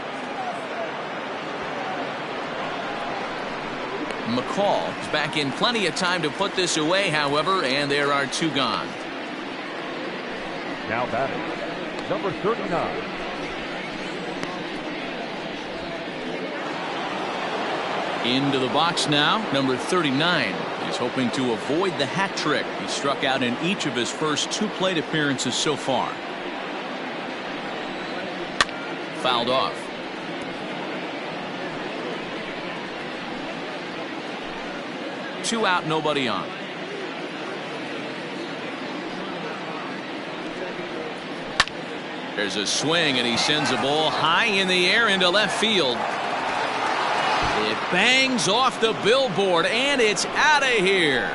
McCall is back in plenty of time to put this away, however, and there are 2 gone.
Now batting, number 39.
Into the box now, number 39. He's hoping to avoid the hat trick. He struck out in each of his first 2 plate appearances so far. Fouled off. Two out, nobody on. There's a swing, and he sends a ball high in the air into left field. It bangs off the billboard, and it's out of here.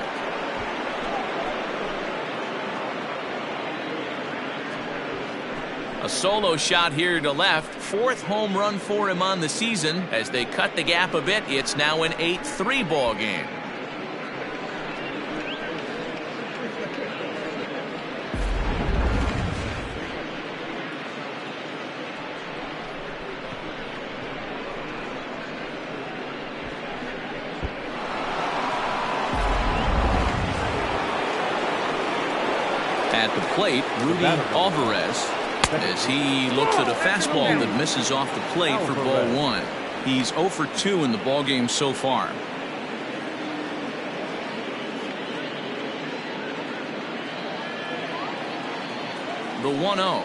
A solo shot here to left. 4th home run for him on the season. As they cut the gap a bit, it's now an 8-3 ball game. At the plate, Rudy Alvarez, as he looks at a fastball that misses off the plate for ball 1. He's 0 for 2 in the ball game so far. The 1-0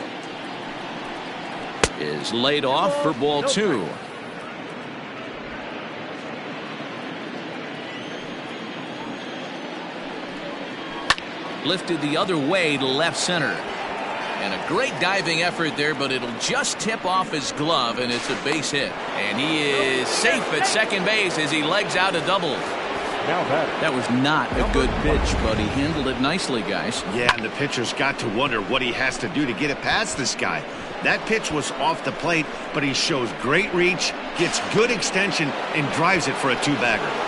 is laid off for ball 2. Lifted the other way to left center. And a great diving effort there, but it'll just tip off his glove, and it's a base hit. And he is safe at second base as he legs out a double. That was not a good pitch, but he handled it nicely, guys.
Yeah, and the pitcher's got to wonder what he has to do to get it past this guy. That pitch was off the plate, but he shows great reach, gets good extension, and drives it for a 2-bagger.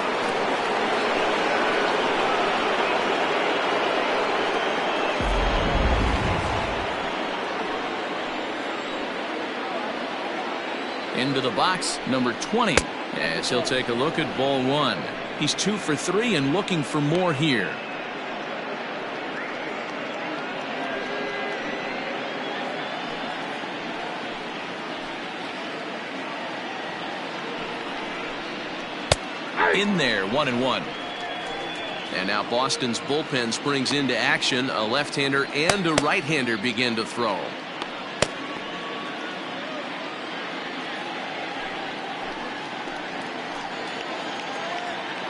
Into the box, number 20, as he'll take a look at ball 1. He's 2 for 3 and looking for more here. In there, 1-1. And now Boston's bullpen springs into action. A left-hander and a right-hander begin to throw.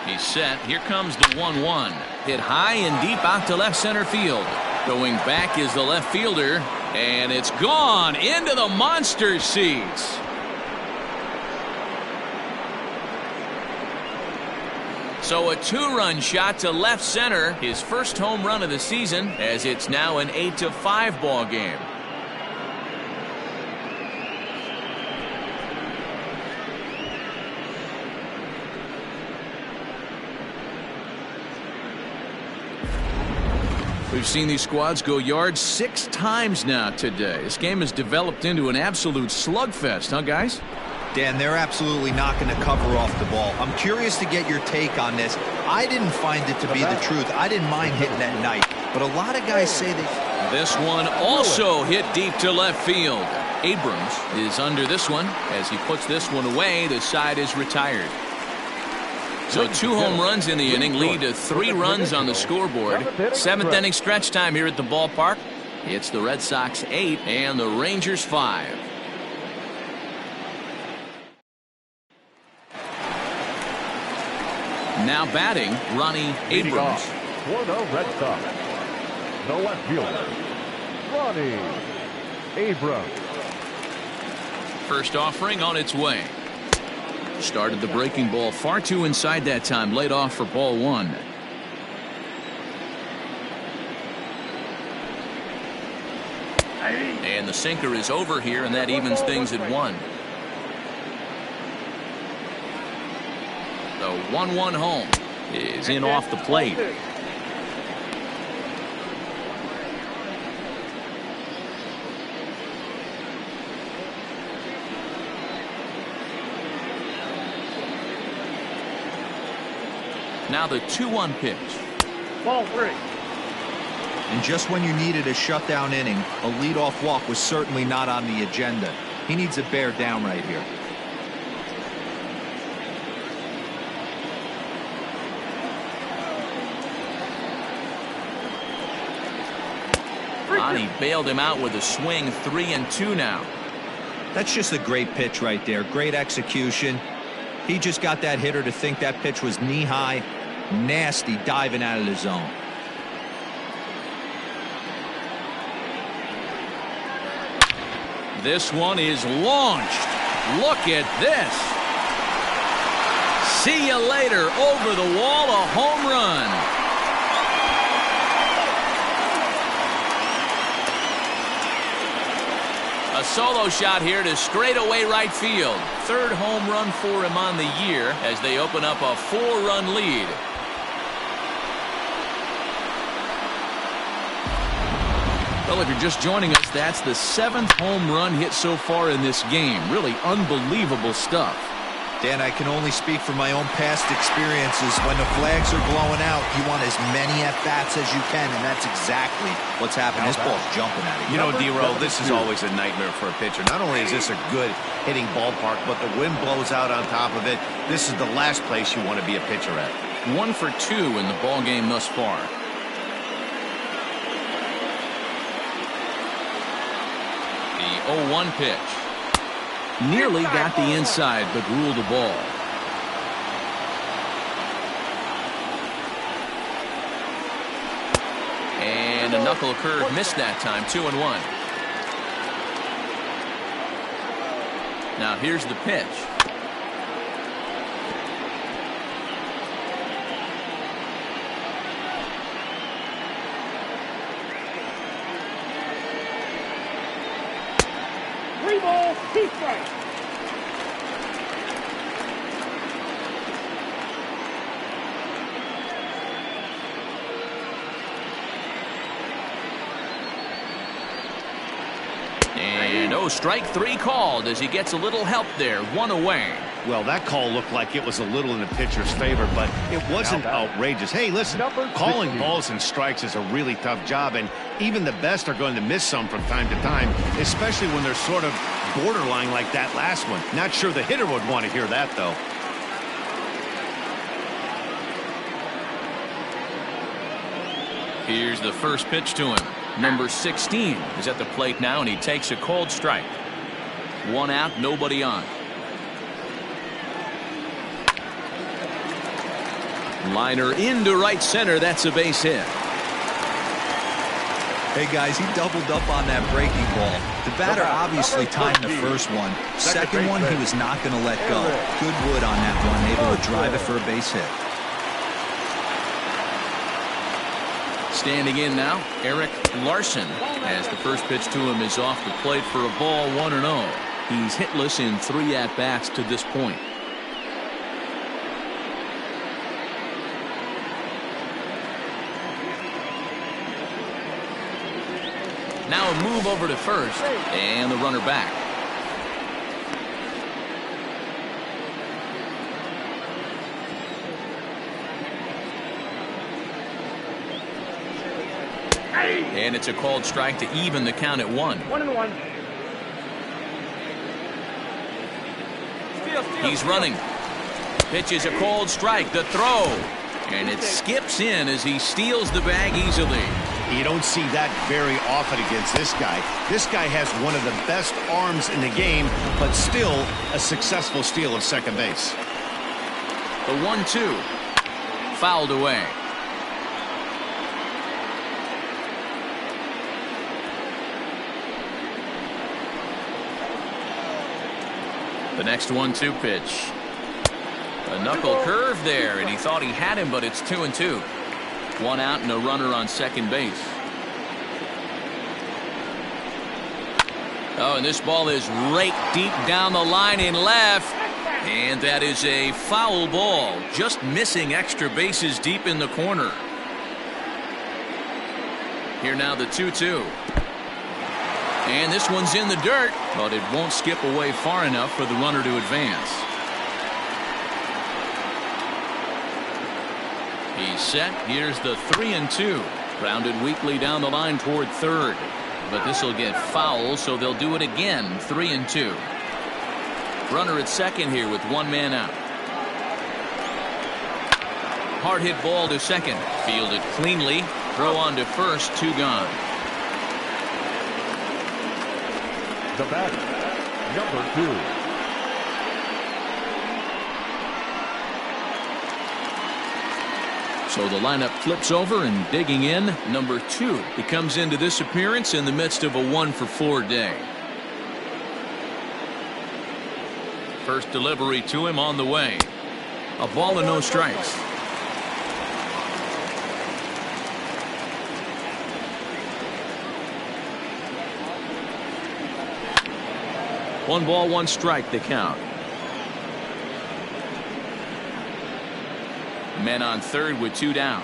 He's set. Here comes the 1-1. Hit high and deep out to left center field. Going back is the left fielder, and it's gone into the monster seats. So a 2-run shot to left center, his first home run of the season, as it's now an 8-5 ball game. We've seen these squads go yards 6 times now today. This game has developed into an absolute slugfest, huh, guys?
Dan, they're absolutely not going to cover off the ball. I'm curious to get your take on this. I didn't find it to be the truth. I didn't mind hitting that night, but a lot of guys say that.
This one also hit deep to left field. Abrams is under this one. As he puts this one away, the side is retired. So 2 home runs in the inning lead to 3 runs on the scoreboard. 7th inning stretch time here at the ballpark. It's the Red Sox 8 and the Rangers 5. Now batting, Ronnie Abrams.
For the Red Sox, the left fielder, Ronnie Abrams.
First offering on its way. Started the breaking ball far too inside that time. Laid off for ball 1. And the sinker is over here, and that evens things at 1. The 1-1 home is in off the plate. Now the 2-1 pitch.
Ball 3.
And just when you needed a shutdown inning, a leadoff walk was certainly not on the agenda. He needs to bear down right here.
Ronnie bailed him out with a swing. 3-2 now.
That's just a great pitch right there. Great execution. He just got that hitter to think that pitch was knee-high. Nasty diving out of the zone.
This one is launched. Look at this. See you later. Over the wall, a home run. A A solo shot here to straightaway right field. Third home run for him on the year as they open up a 4-run lead. Well, if you're just joining us, that's the 7th home run hit so far in this game. Really unbelievable stuff.
Dan, I can only speak from my own past experiences. When the flags are blowing out, you want as many at-bats as you can, and that's exactly what's happening. This ball's jumping at it.
You know, D-Roll, this is always a nightmare for a pitcher. Not only is this a good hitting ballpark, but the wind blows out on top of it. This is the last place you want to be a pitcher at.
1 for 2 in the ball game thus far. The 0-1 pitch. Nearly got the inside, but ruled the ball. And a knuckle curve missed that time. 2-1. Now here's the pitch.
Ball, 2 strikes.
And strike 3 called as he gets a little help there. 1 away.
Well, that call looked like it was a little in the pitcher's favor, but it wasn't outrageous. Hey, listen, calling balls and strikes is a really tough job, and even the best are going to miss some from time to time, especially when they're sort of borderline like that last one. Not sure the hitter would want to hear that, though.
Here's the first pitch to him. Number 16 is at the plate now, and he takes a cold strike. 1 out, nobody on. Liner into right center. That's a base hit.
Hey, guys, he doubled up on that breaking ball. The batter obviously timed the first one. Second one, he was not going to let go. Good wood on that one, able to drive it for a base hit.
Standing in now, Eric Larson, as the first pitch to him is off the plate for a ball. 1-0. He's hitless in 3 at-bats to this point. Now a move over to first, and the runner back. And it's a called strike to even the count at 1.
1-1.
He's running. Pitches a cold strike. The throw. And it skips in as he steals the bag easily.
You don't see that very often against this guy. This guy has one of the best arms in the game, but still a successful steal of second base.
The 1-2. Fouled away. The next 1-2 pitch. A knuckle curve there, and he thought he had him, but it's 2-2. 1 out and a runner on second base. Oh, and this ball is raked deep down the line in left. And that is a foul ball. Just missing extra bases deep in the corner. Here now the 2-2. And this one's in the dirt, but it won't skip away far enough for the runner to advance. He's set. Here's the 3-2. Grounded weakly down the line toward third. But this will get foul, so they'll do it again. 3-2. Runner at second here with 1 man out. Hard hit ball to second. Fielded cleanly. Throw on to first. 2 gone.
The batter, number 2.
So the lineup flips over, and digging in, number 2. He comes into this appearance in the midst of a 1-for-4 day. First delivery to him on the way. A ball and no strikes. 1 ball, 1 strike, the count. Men on third with 2 down.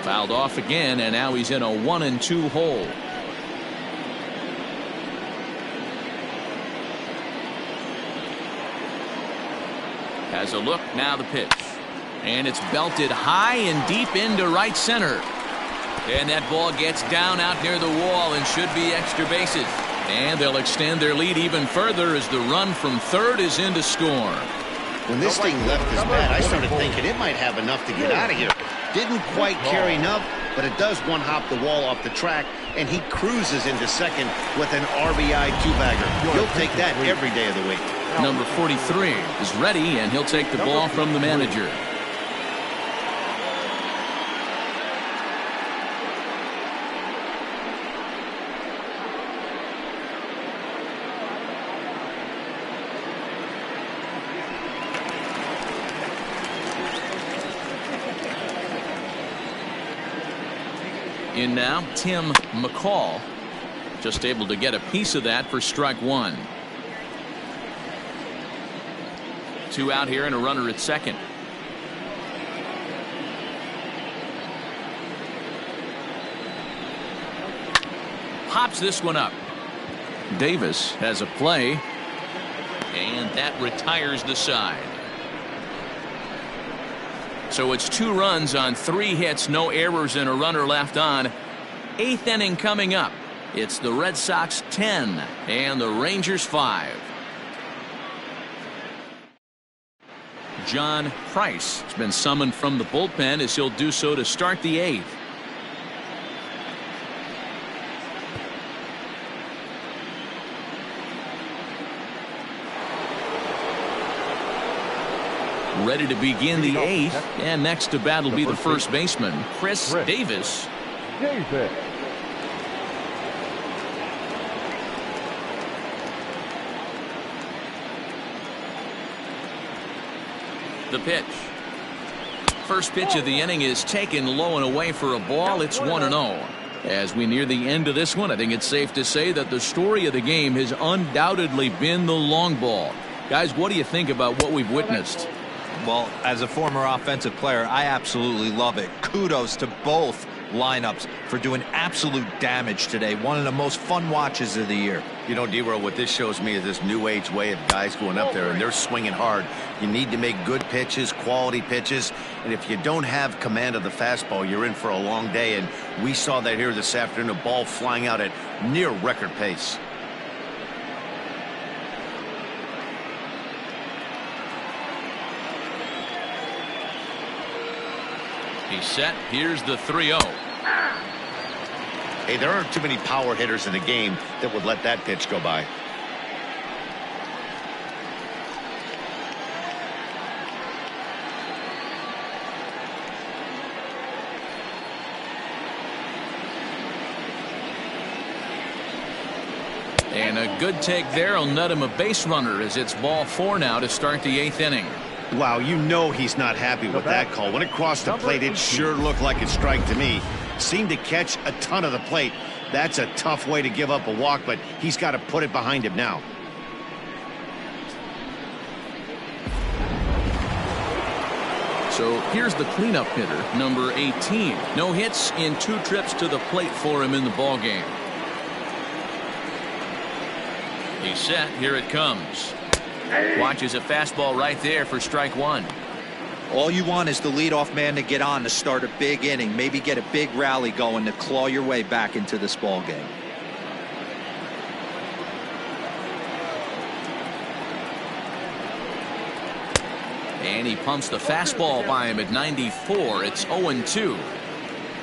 Fouled off again, and now he's in a 1-2 hole. Has a look, now the pitch. And it's belted high and deep into right center. And that ball gets down out near the wall and should be extra bases. And they'll extend their lead even further as the run from third is in to score.
When this thing left his bat, I started thinking it might have enough to get out of here. Didn't quite carry enough, but it does one-hop the wall off the track, and he cruises into second with an RBI two-bagger. He'll take that every day of the week.
Number 43 is ready, and he'll take the ball from the manager. In now, Tim McCall, just able to get a piece of that for strike 1. 2 out here and a runner at second. Pops this one up. Davis has a play, and that retires the side. So it's 2 runs on 3 hits, no errors, and a runner left on. 8th inning coming up. It's the Red Sox 10 and the Rangers 5. John Price has been summoned from the bullpen as he'll do so to start the 8th. Ready to begin the 8th, and next to bat will be the first baseman, Chris Davis. The pitch. First pitch of the inning is taken low and away for a ball. It's 1-0. As we near the end of this one, I think it's safe to say that the story of the game has undoubtedly been the long ball. Guys, what do you think about what we've witnessed?
Well, as a former offensive player, I absolutely love it. Kudos to both lineups for doing absolute damage today. One of the most fun watches of the year.
You know, D-Roll, what this shows me is this new age way of guys going up there and they're swinging hard. You need to make good pitches, quality pitches, and if you don't have command of the fastball, you're in for a long day, and we saw that here this afternoon, a ball flying out at near record pace.
He's set. Here's the 3-0.
Hey, there aren't too many power hitters in the game that would let that pitch go by.
And a good take there will net him a base runner as it's ball 4 now to start the 8th inning.
Wow, you know he's not happy with that call. When it crossed the plate, it sure looked like a strike to me. Seemed to catch a ton of the plate. That's a tough way to give up a walk, but he's got to put it behind him now.
So here's the cleanup hitter, number 18. No hits in 2 trips to the plate for him in the ballgame. He's set. Here it comes. Watches a fastball right there for strike 1.
All you want is the leadoff man to get on to start a big inning, maybe get a big rally going to claw your way back into this ball game.
And he pumps the fastball by him at 94. It's 0-2.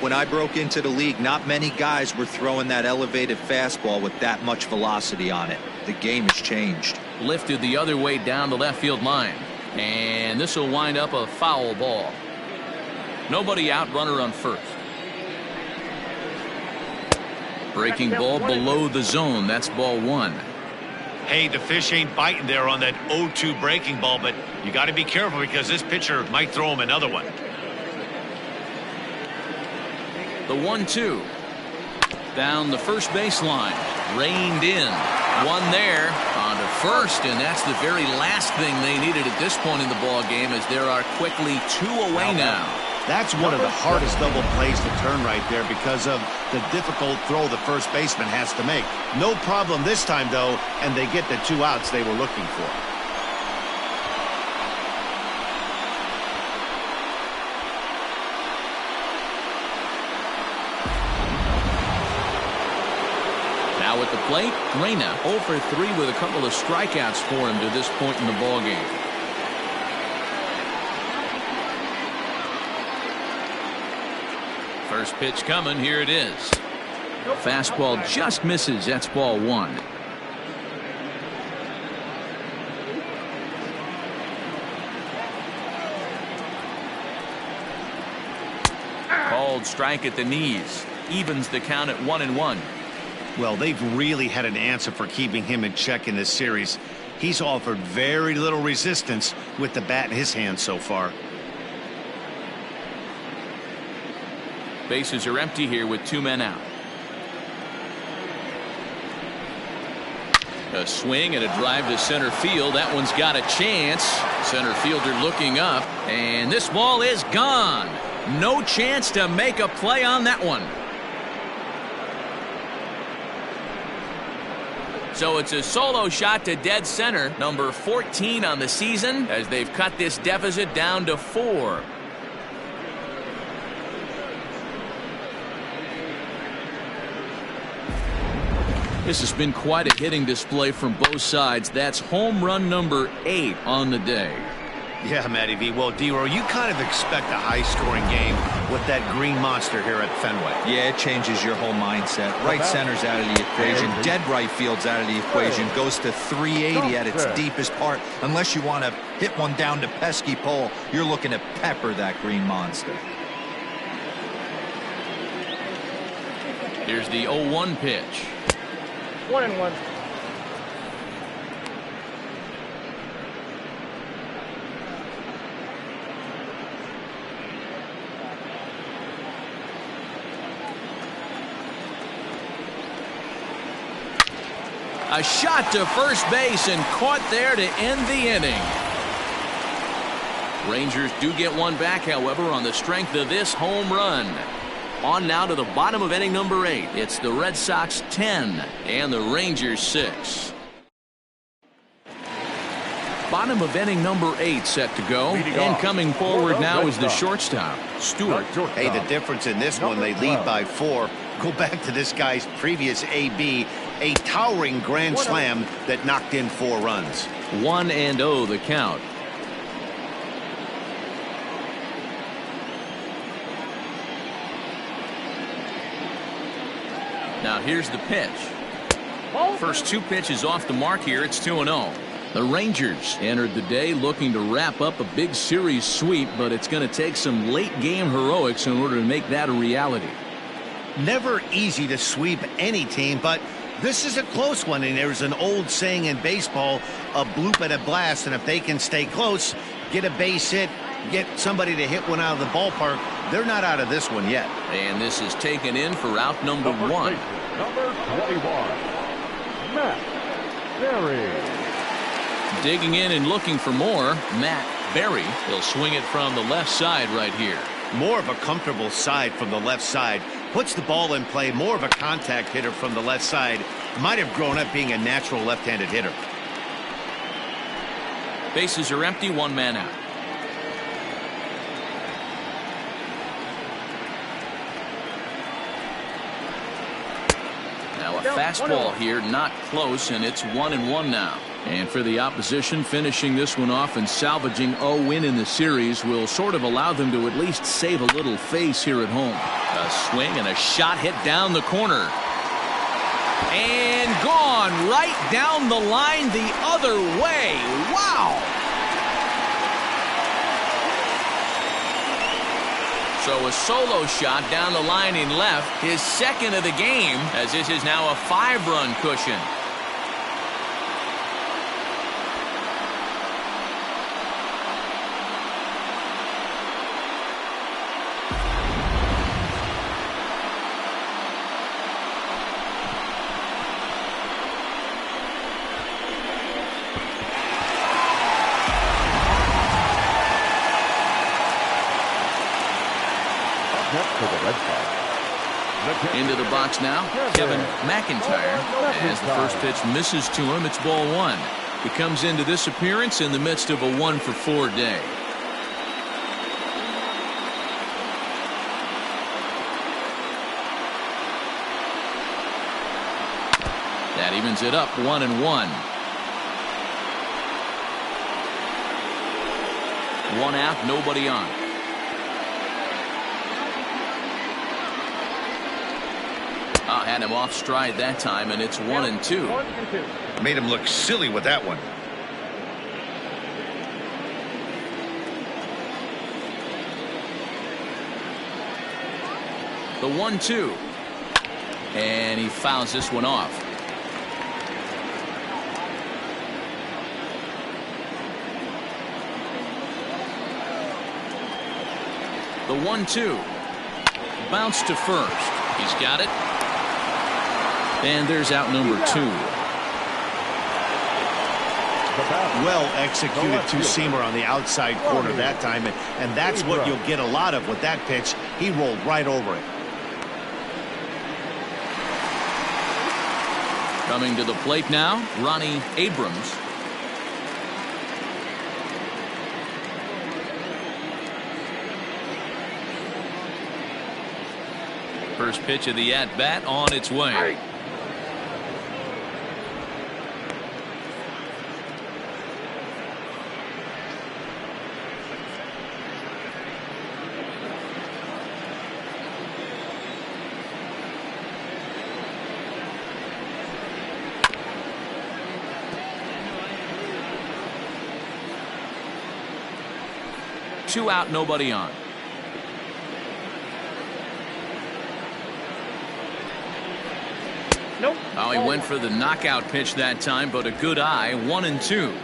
When I broke into the league, not many guys were throwing that elevated fastball with that much velocity on it. The game has changed.
Lifted the other way down the left field line. And this will wind up a foul ball. Nobody out, runner on first. Breaking ball below the zone. That's ball 1.
Hey, the fish ain't biting there on that 0-2 breaking ball, but you got to be careful because this pitcher might throw him another one.
The 1-2. Down the first baseline. Reined in. One there. On to first, and that's the very last thing they needed at this point in the ball game, as there are quickly 2 away now.
That's one of the hardest double plays to turn right there because of the difficult throw the first baseman has to make. No problem this time, though, and they get the 2 outs they were looking for.
Now at the plate, Reyna 0 for 3 with a couple of strikeouts for him to this point in the ball game. First pitch coming. Here it is. Fastball just misses. That's ball 1. Called strike at the knees. Evens the count at 1-1.
Well, they've really had an answer for keeping him in check in this series. He's offered very little resistance with the bat in his hand so far.
Bases are empty here with 2 men out. A swing and a drive to center field. That one's got a chance. Center fielder looking up, and this ball is gone. No chance to make a play on that one. So it's a solo shot to dead center, number 14 on the season, as they've cut this deficit down to 4. This has been quite a hitting display from both sides. That's home run number 8 on the day.
Yeah, Matty V. Well, D-Row, you kind of expect a high-scoring game with that green monster here at Fenway.
Yeah, it changes your whole mindset. Right center's out of the equation. Dead right field's out of the equation. Goes to 380 at its deepest part. Unless you want to hit one down to pesky pole, you're looking to pepper that green monster.
Here's the 0-1 pitch.
1-1.
A shot to first base and caught there to end the inning. Rangers do get one back, however, on the strength of this home run. On now to the bottom of inning number 8. It's the Red Sox 10 and the Rangers 6. Bottom of inning number 8 set to go. And coming forward now is the shortstop, Stewart.
Hey, the difference in this one, they lead by 4. Go back to this guy's previous AB, a towering grand slam that knocked in 4 runs.
1-0 the count. Now here's the pitch. First 2 pitches off the mark here. It's 2-0. The Rangers entered the day looking to wrap up a big series sweep, but it's going to take some late game heroics in order to make that a reality.
Never easy to sweep any team, but this is a close one, and there's an old saying in baseball, a bloop at a blast, and if they can stay close, get a base hit, get somebody to hit one out of the ballpark, they're not out of this one yet.
And this is taken in for out number 1.
Number 21, Matt Berry.
Digging in and looking for more, Matt Berry. He'll swing it from the left side right here.
More of a comfortable side from the left side. Puts the ball in play. More of a contact hitter from the left side. Might have grown up being a natural left-handed hitter.
Bases are empty. 1 man out. Now a fastball here, not close, and it's 1-1 now. And for the opposition, finishing this one off and salvaging a win in the series will sort of allow them to at least save a little face here at home. A swing and a shot hit down the corner. And gone right down the line the other way. Wow! So a solo shot down the line in left, his second of the game, as this is now a 5-run cushion. Sox now, Kevin McIntyre. As the first pitch misses to him, it's ball one. He comes into this appearance in the midst of a 1-for-4 day. That evens it up 1-1. One out, nobody on. Had him off stride that time, and it's 1-2.
Made him look silly with that one.
The 1-2. And he fouls this one off. The 1-2. Bounce to first. He's got it. And there's out number 2.
Well executed two-seamer on the outside corner that time, and that's what you'll get a lot of with that pitch. He rolled right over it.
Coming to the plate now, Ronnie Abrams. First pitch of the at-bat on its way. Two out, nobody on.
Nope.
Oh, he went for the knockout pitch that time, but a good eye. 1-2.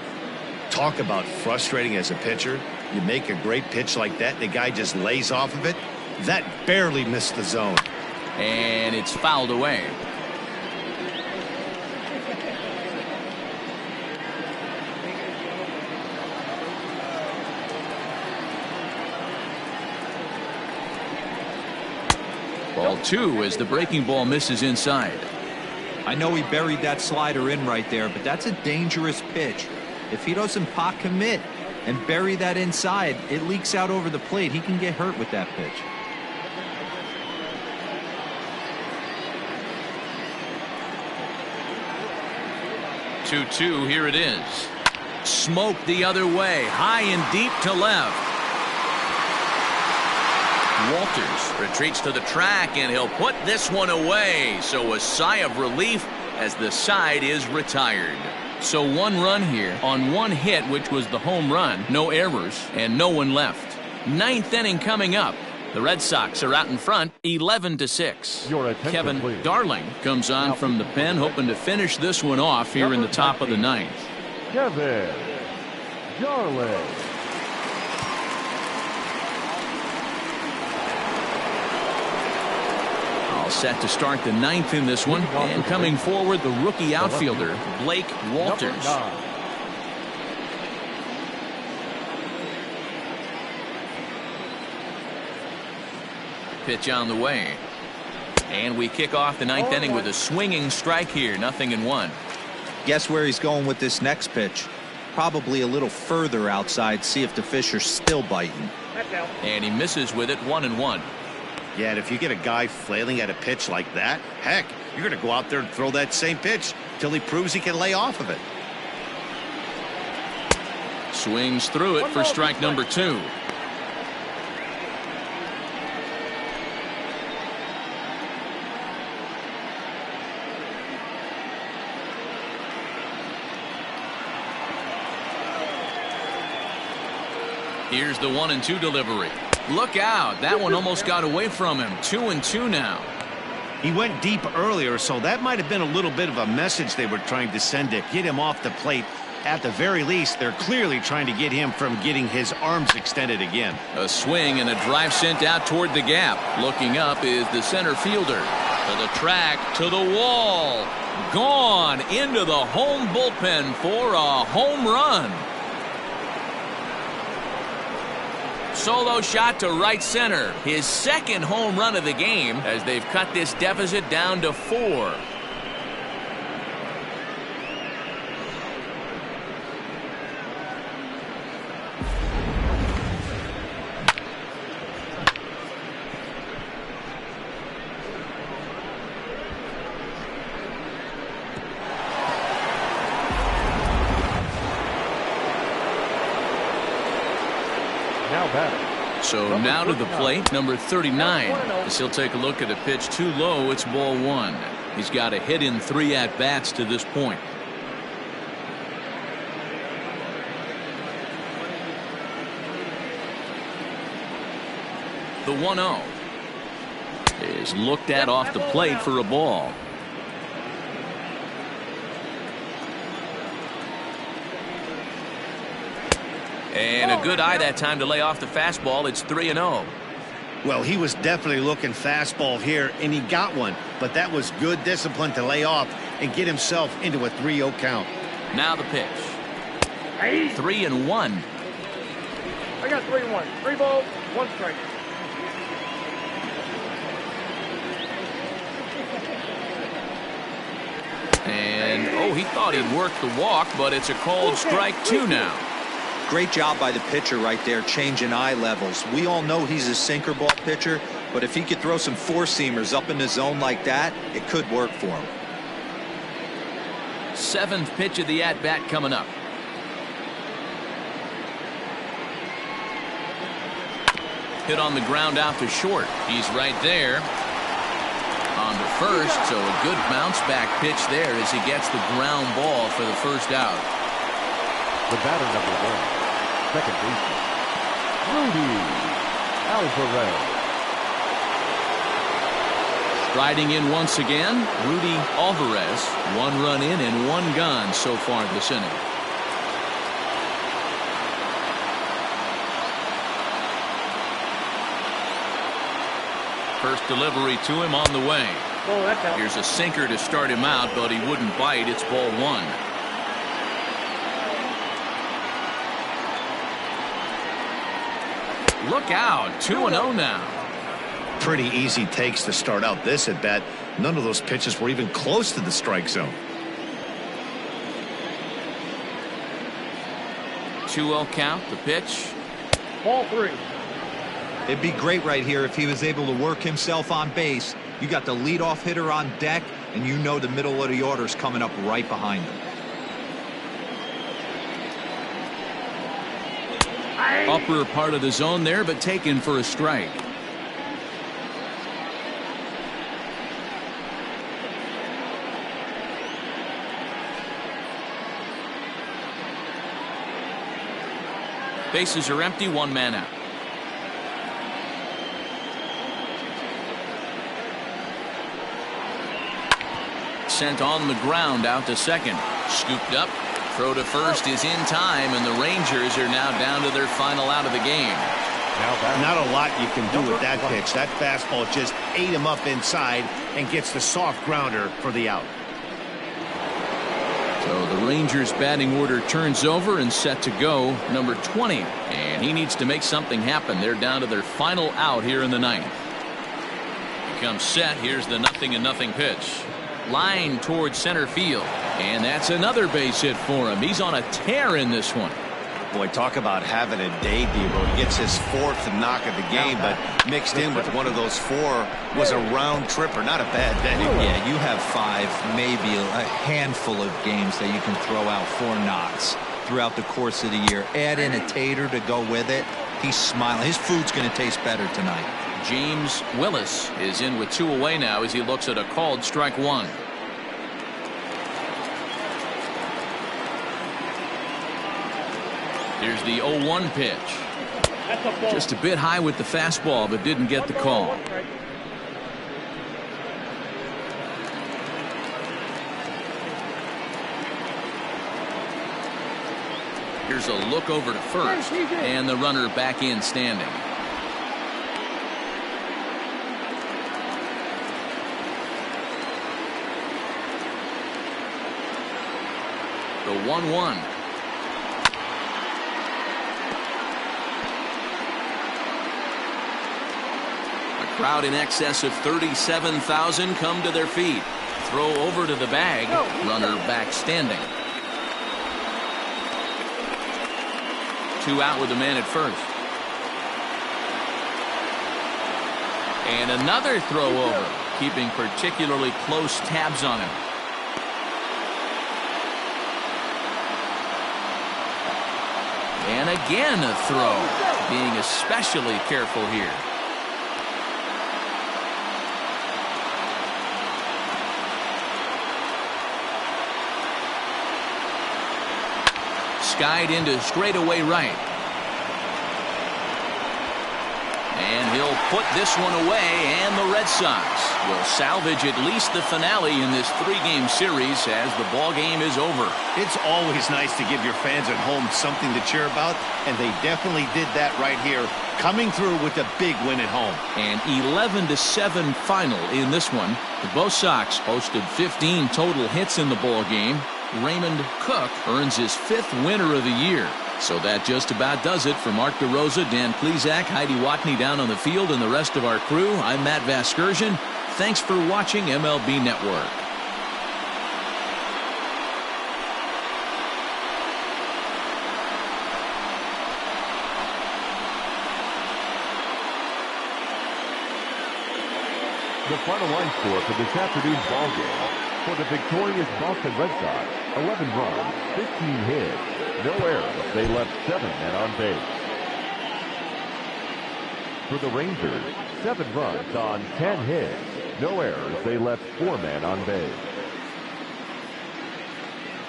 Talk about frustrating as a pitcher. You make a great pitch like that, the guy just lays off of it. That barely missed the zone.
And it's fouled away. Ball 2 as the breaking ball misses inside.
I know he buried that slider in right there, but that's a dangerous pitch. If he doesn't pot commit and bury that inside, it leaks out over the plate. He can get hurt with that pitch.
Two, here it is. Smoked the other way, high and deep to left. Walters retreats to the track, and he'll put this one away. So a sigh of relief as the side is retired. So one run here on one hit, which was the home run. No errors and no one left. Ninth inning coming up. The Red Sox are out in front 11-6. Kevin
please.
Darling comes on from the pen, hoping to finish this one off here in the top of the ninth.
Kevin Darling.
Set to start the ninth in this one, and coming forward, the rookie outfielder Blake Walters. Pitch on the way, and we kick off the ninth inning with a swinging strike here. 0-1.
Guess where he's going with this next pitch? Probably a little further outside. See if the fish are still biting.
And he misses with it. 1-1.
Yeah, and if you get a guy flailing at a pitch like that, heck, you're going to go out there and throw that same pitch till he proves he can lay off of it.
Swings through it for strike number 2. Here's the 1-2 delivery. Look out. That one almost got away from him. 2-2 now.
He went deep earlier, so that might have been a little bit of a message they were trying to send to get him off the plate. At the very least, they're clearly trying to get him from getting his arms extended again.
A swing and a drive sent out toward the gap. Looking up is the center fielder. To the track, to the wall. Gone into the home bullpen for a home run. Solo shot to right center. His second home run of the game as they've cut this deficit down to 4. So now to the plate, number 39. As he'll take a look at a pitch too low, it's ball 1. He's got a hit in 3 at-bats to this point. The 1-0 is looked at off the plate for a ball. And a good eye that time to lay off the fastball. It's 3-0.
Well, he was definitely looking fastball here, and he got one. But that was good discipline to lay off and get himself into a 3-0 count.
Now the pitch. 3-1.
I got 3-1. 3 balls, 1 strike.
And, oh, he thought he'd work the walk, but it's a called strike 2 now.
Great job by the pitcher right there, changing eye levels. We all know he's a sinker ball pitcher, but if he could throw some four-seamers up in the zone like that, it could work for him.
7th pitch of the at-bat coming up. Hit on the ground out to short. He's right there. On to first, so a good bounce-back pitch there as he gets the ground ball for the first out.
The batter, number 1. Second baseman, Rudy Alvarez.
Striding in once again, Rudy Alvarez. 1 run in and 1 gone so far this inning. First delivery to him on the way. Here's a sinker to start him out, but he wouldn't bite. It's ball 1. Look out, 2-0 now.
Pretty easy takes to start out this at bat. None of those pitches were even close to the strike zone.
2-0 count, the pitch.
Ball 3.
It'd be great right here if he was able to work himself on base. You got the leadoff hitter on deck, and you know the middle of the order's coming up right behind him.
Upper part of the zone there, but taken for a strike. Bases are empty, 1 man out. Sent on the ground out to second. Scooped up. Throw to first is in time, and the Rangers are now down to their final out of the game.
Not a lot you can do with that pitch. That fastball just ate him up inside and gets the soft grounder for the out.
So the Rangers batting order turns over and set to go. Number 20, and he needs to make something happen. They're down to their final out here in the 9th. He comes set. Here's the 0-0 pitch. Line towards center field, and that's another base hit for him. He's on a tear in this one.
Boy, talk about having a day, Debo. He gets his 4th knock of the game, but mixed in with one of those 4 was a round tripper. Not a bad day.
Yeah, you have 5, maybe a handful of games that you can throw out 4 knocks throughout the course of the year. Add in a tater to go with it. He's smiling. His food's going to taste better tonight.
James Willis is in with 2 away now as he looks at a called strike 1. Here's the 0-1 pitch. Just a bit high with the fastball, but didn't get the call. Here's a look over to first, and the runner back in standing. The 1-1. Crowd in excess of 37,000 come to their feet. Throw over to the bag. Runner back standing. 2 out with the man at first. And another throw over, keeping particularly close tabs on him. And again a throw, being especially careful here. Skied into straightaway right. And he'll put this one away, and the Red Sox will salvage at least the finale in this 3-game series as the ball game is over.
It's always nice to give your fans at home something to cheer about, and they definitely did that right here, coming through with a big win at home.
An 11-7 final in this one. Both Sox posted 15 total hits in the ball game. Raymond Cook earns his 5th winner of the year. So that just about does it for Mark DeRosa, Dan Plesac, Heidi Watney down on the field, and the rest of our crew. I'm Matt Vasgersian. Thanks for watching MLB Network.
The final line score for this afternoon's ball game. For the victorious Boston Red Sox, 11 runs, 15 hits, no errors. They left 7 men on base. For the Rangers, 7 runs on 10 hits, no errors. They left 4 men on base.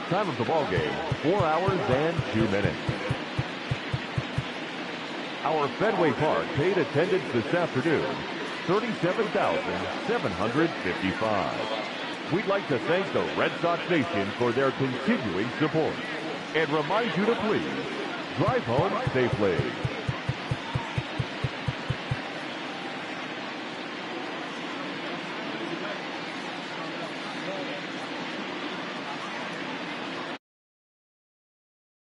Time of the ball game, 4 hours and 2 minutes. Our Fenway Park paid attendance this afternoon, 37,755. We'd like to thank the Red Sox Nation for their continuing support and remind you to please drive home safely.